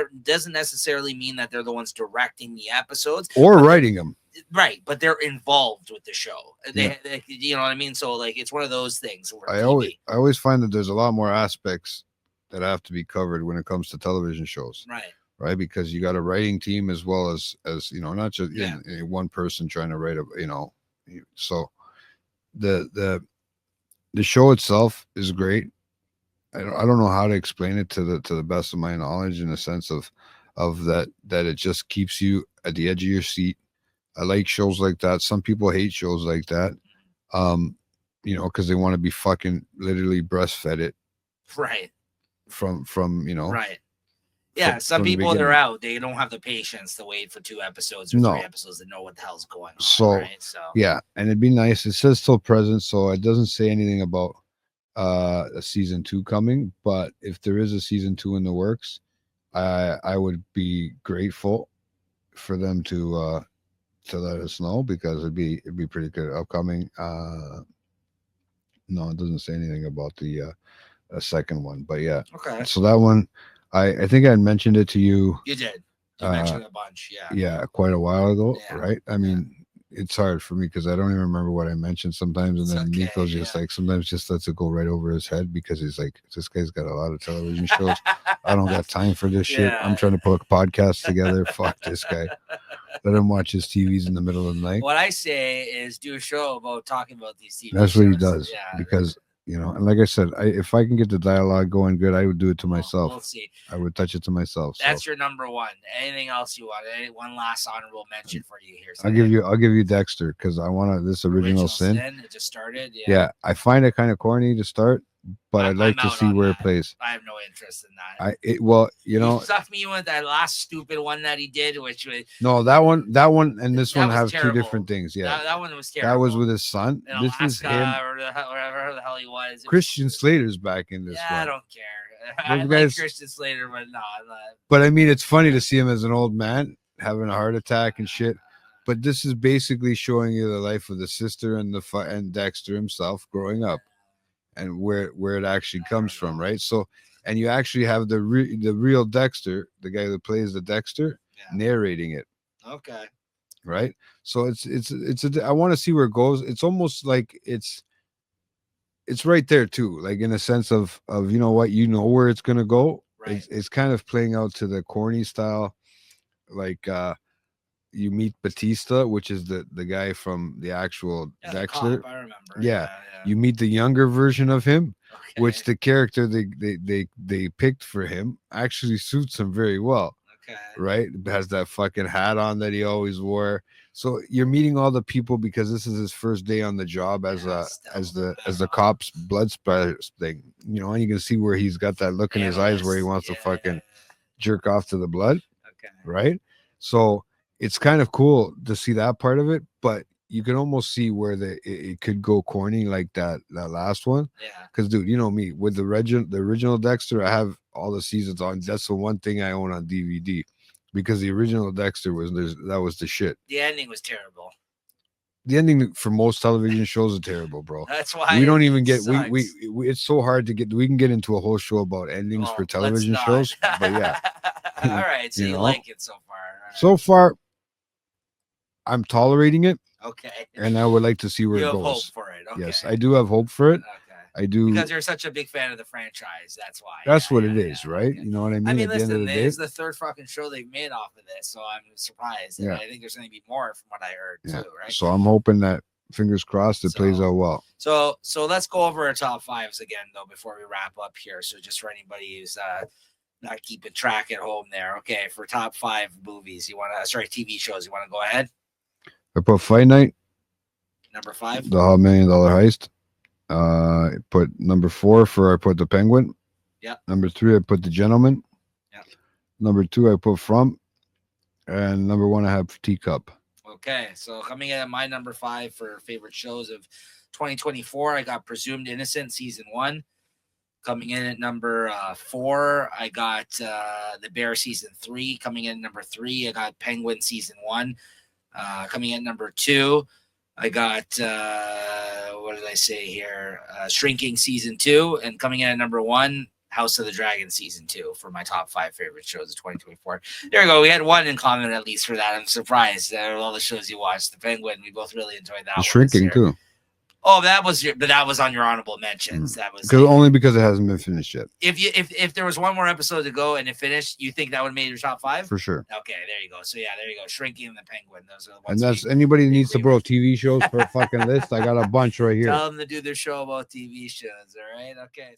necessarily mean that they're the ones directing the episodes or writing them. Right, but they're involved with the show. They, you know what I mean? So like it's one of those things. I always find that there's a lot more aspects that have to be covered when it comes to television shows. Right, because you got a writing team as well as not just one person trying to write so the show itself is great. I don't know how to explain it to the best of my knowledge, in the sense of of that it just keeps you at the edge of your seat. I like shows like that. Some people hate shows like that. Because they want to be fucking literally breastfed it Right. From Right. Yeah, some from the people they're beginning. out. They don't have the patience to wait for 2 episodes or No. 3 episodes to know what the hell's going on. So right? So yeah, and it'd be nice. It says still present, so it doesn't say anything about a season 2 coming. But if there is a season 2 in the works, I would be grateful for them to let us know, because it'd be pretty good. Upcoming. No, it doesn't say anything about the a second one, but yeah. okay. So that one, I think I had mentioned it to you. You did. You mentioned a bunch, Yeah, quite a while ago, Yeah, right? I mean, it's hard for me because I don't even remember what I mentioned sometimes, and It's then okay, Nico's just like sometimes just lets it go right over his head because he's like, this guy's got a lot of television shows. I don't got time for this shit. I'm trying to put a podcast together. Fuck this guy. Let him watch his TVs in the middle of the night. What I say is do a show about talking about these TV That's shows. what he does. Yeah. Because and like I said, if I can get the dialogue going good, I would do it to myself. We'll see. I would touch it to myself. That's your number one. Anything else you want? One last honorable mention for you here. I'll give you Dexter, because I want this original sin. It just started. Yeah, I find it kind of corny to start, but I'd like to see where it plays. I have no interest in that. He sucked me in with that last stupid one that he did, which was that one, and this one have terrible. 2 different things. Yeah, that one was terrible. That was with his son. In this Alaska, was him. Or wherever the hell he was. Christian Slater's back in this one. I don't care. I like Christian Slater, but no, I'm not. But I mean, it's funny to see him as an old man having a heart attack and shit. But this is basically showing you the life of the sister and and Dexter himself growing up, and where it actually comes from, right? So, and you actually have the real Dexter, the guy that plays the Dexter, narrating it. Okay. Right. So I want to see where it goes. It's almost like it's right there too, like in a sense of where it's gonna go. Right. It's kind of playing out to the corny style, like you meet Batista, which is the guy from the actual Dexter. I remember. Yeah. You meet the younger version of him, which the character they picked for him actually suits him very well. Okay. Right? Has that fucking hat on that he always wore. So you're meeting all the people because this is his first day on the job as the cop's blood splatter thing. And you can see where he's got that look in his eyes where he wants to fucking jerk off to the blood. Okay. Right? So it's kind of cool to see that part of it, but you can almost see where it could go corny like that last one. Yeah. Because dude, you know me, with the original Dexter, I have all the seasons on. That's the one thing I own on DVD, because the original Dexter was the shit. The ending was terrible. The ending for most television shows are terrible, bro. That's why we don't even get we it's so hard to get. We can get into a whole show about endings for television shows, but yeah. All right, so you like it so far. Right. So far, I'm tolerating it. Okay. And I would like to see where it goes. You have hope for it. Okay. Yes, I do have hope for it. Okay. I do. Because you're such a big fan of the franchise. That's why. That's what it is, right? Okay. You know what I mean? I mean, listen, this is the third fucking show they've made off of this, so I'm surprised. Yeah. I think there's going to be more from what I heard, too, right? So I'm hoping that, fingers crossed, it plays out well. So let's go over our top fives again, though, before we wrap up here. So just for anybody who's not keeping track at home there. Okay, for top 5 movies, TV shows, you want to go ahead? I put Fight Night. Number 5. The $1 Million Heist. I put number 4 I put The Penguin. Yeah. Number 3, I put The Gentleman. Yeah. Number 2, I put From. And number 1, I have Teacup. Okay, so coming in at my number 5 for favorite shows of 2024, I got Presumed Innocent Season 1. Coming in at number 4, I got The Bear Season 3. Coming in at number 3, I got Penguin Season 1. Coming in at number 2, I got, what did I say here? Shrinking Season 2. And coming in at number 1, House of the Dragon Season 2 for my top 5 favorite shows of 2024. There we go. We had one in common at least for that. I'm surprised. All the shows you watched. The Penguin, we both really enjoyed that. Shrinking too. Oh, that was on your honorable mentions. That was only because it hasn't been finished yet. If there was one more episode to go and it finished, you think that would have made your top 5? For sure. Okay, there you go. So yeah, there you go. Shrinking and The Penguin. Those are the And ones. that's anybody needs to borrow TV shows for a fucking list. I got a bunch right here. Tell them to do their show about TV shows. All right. Okay.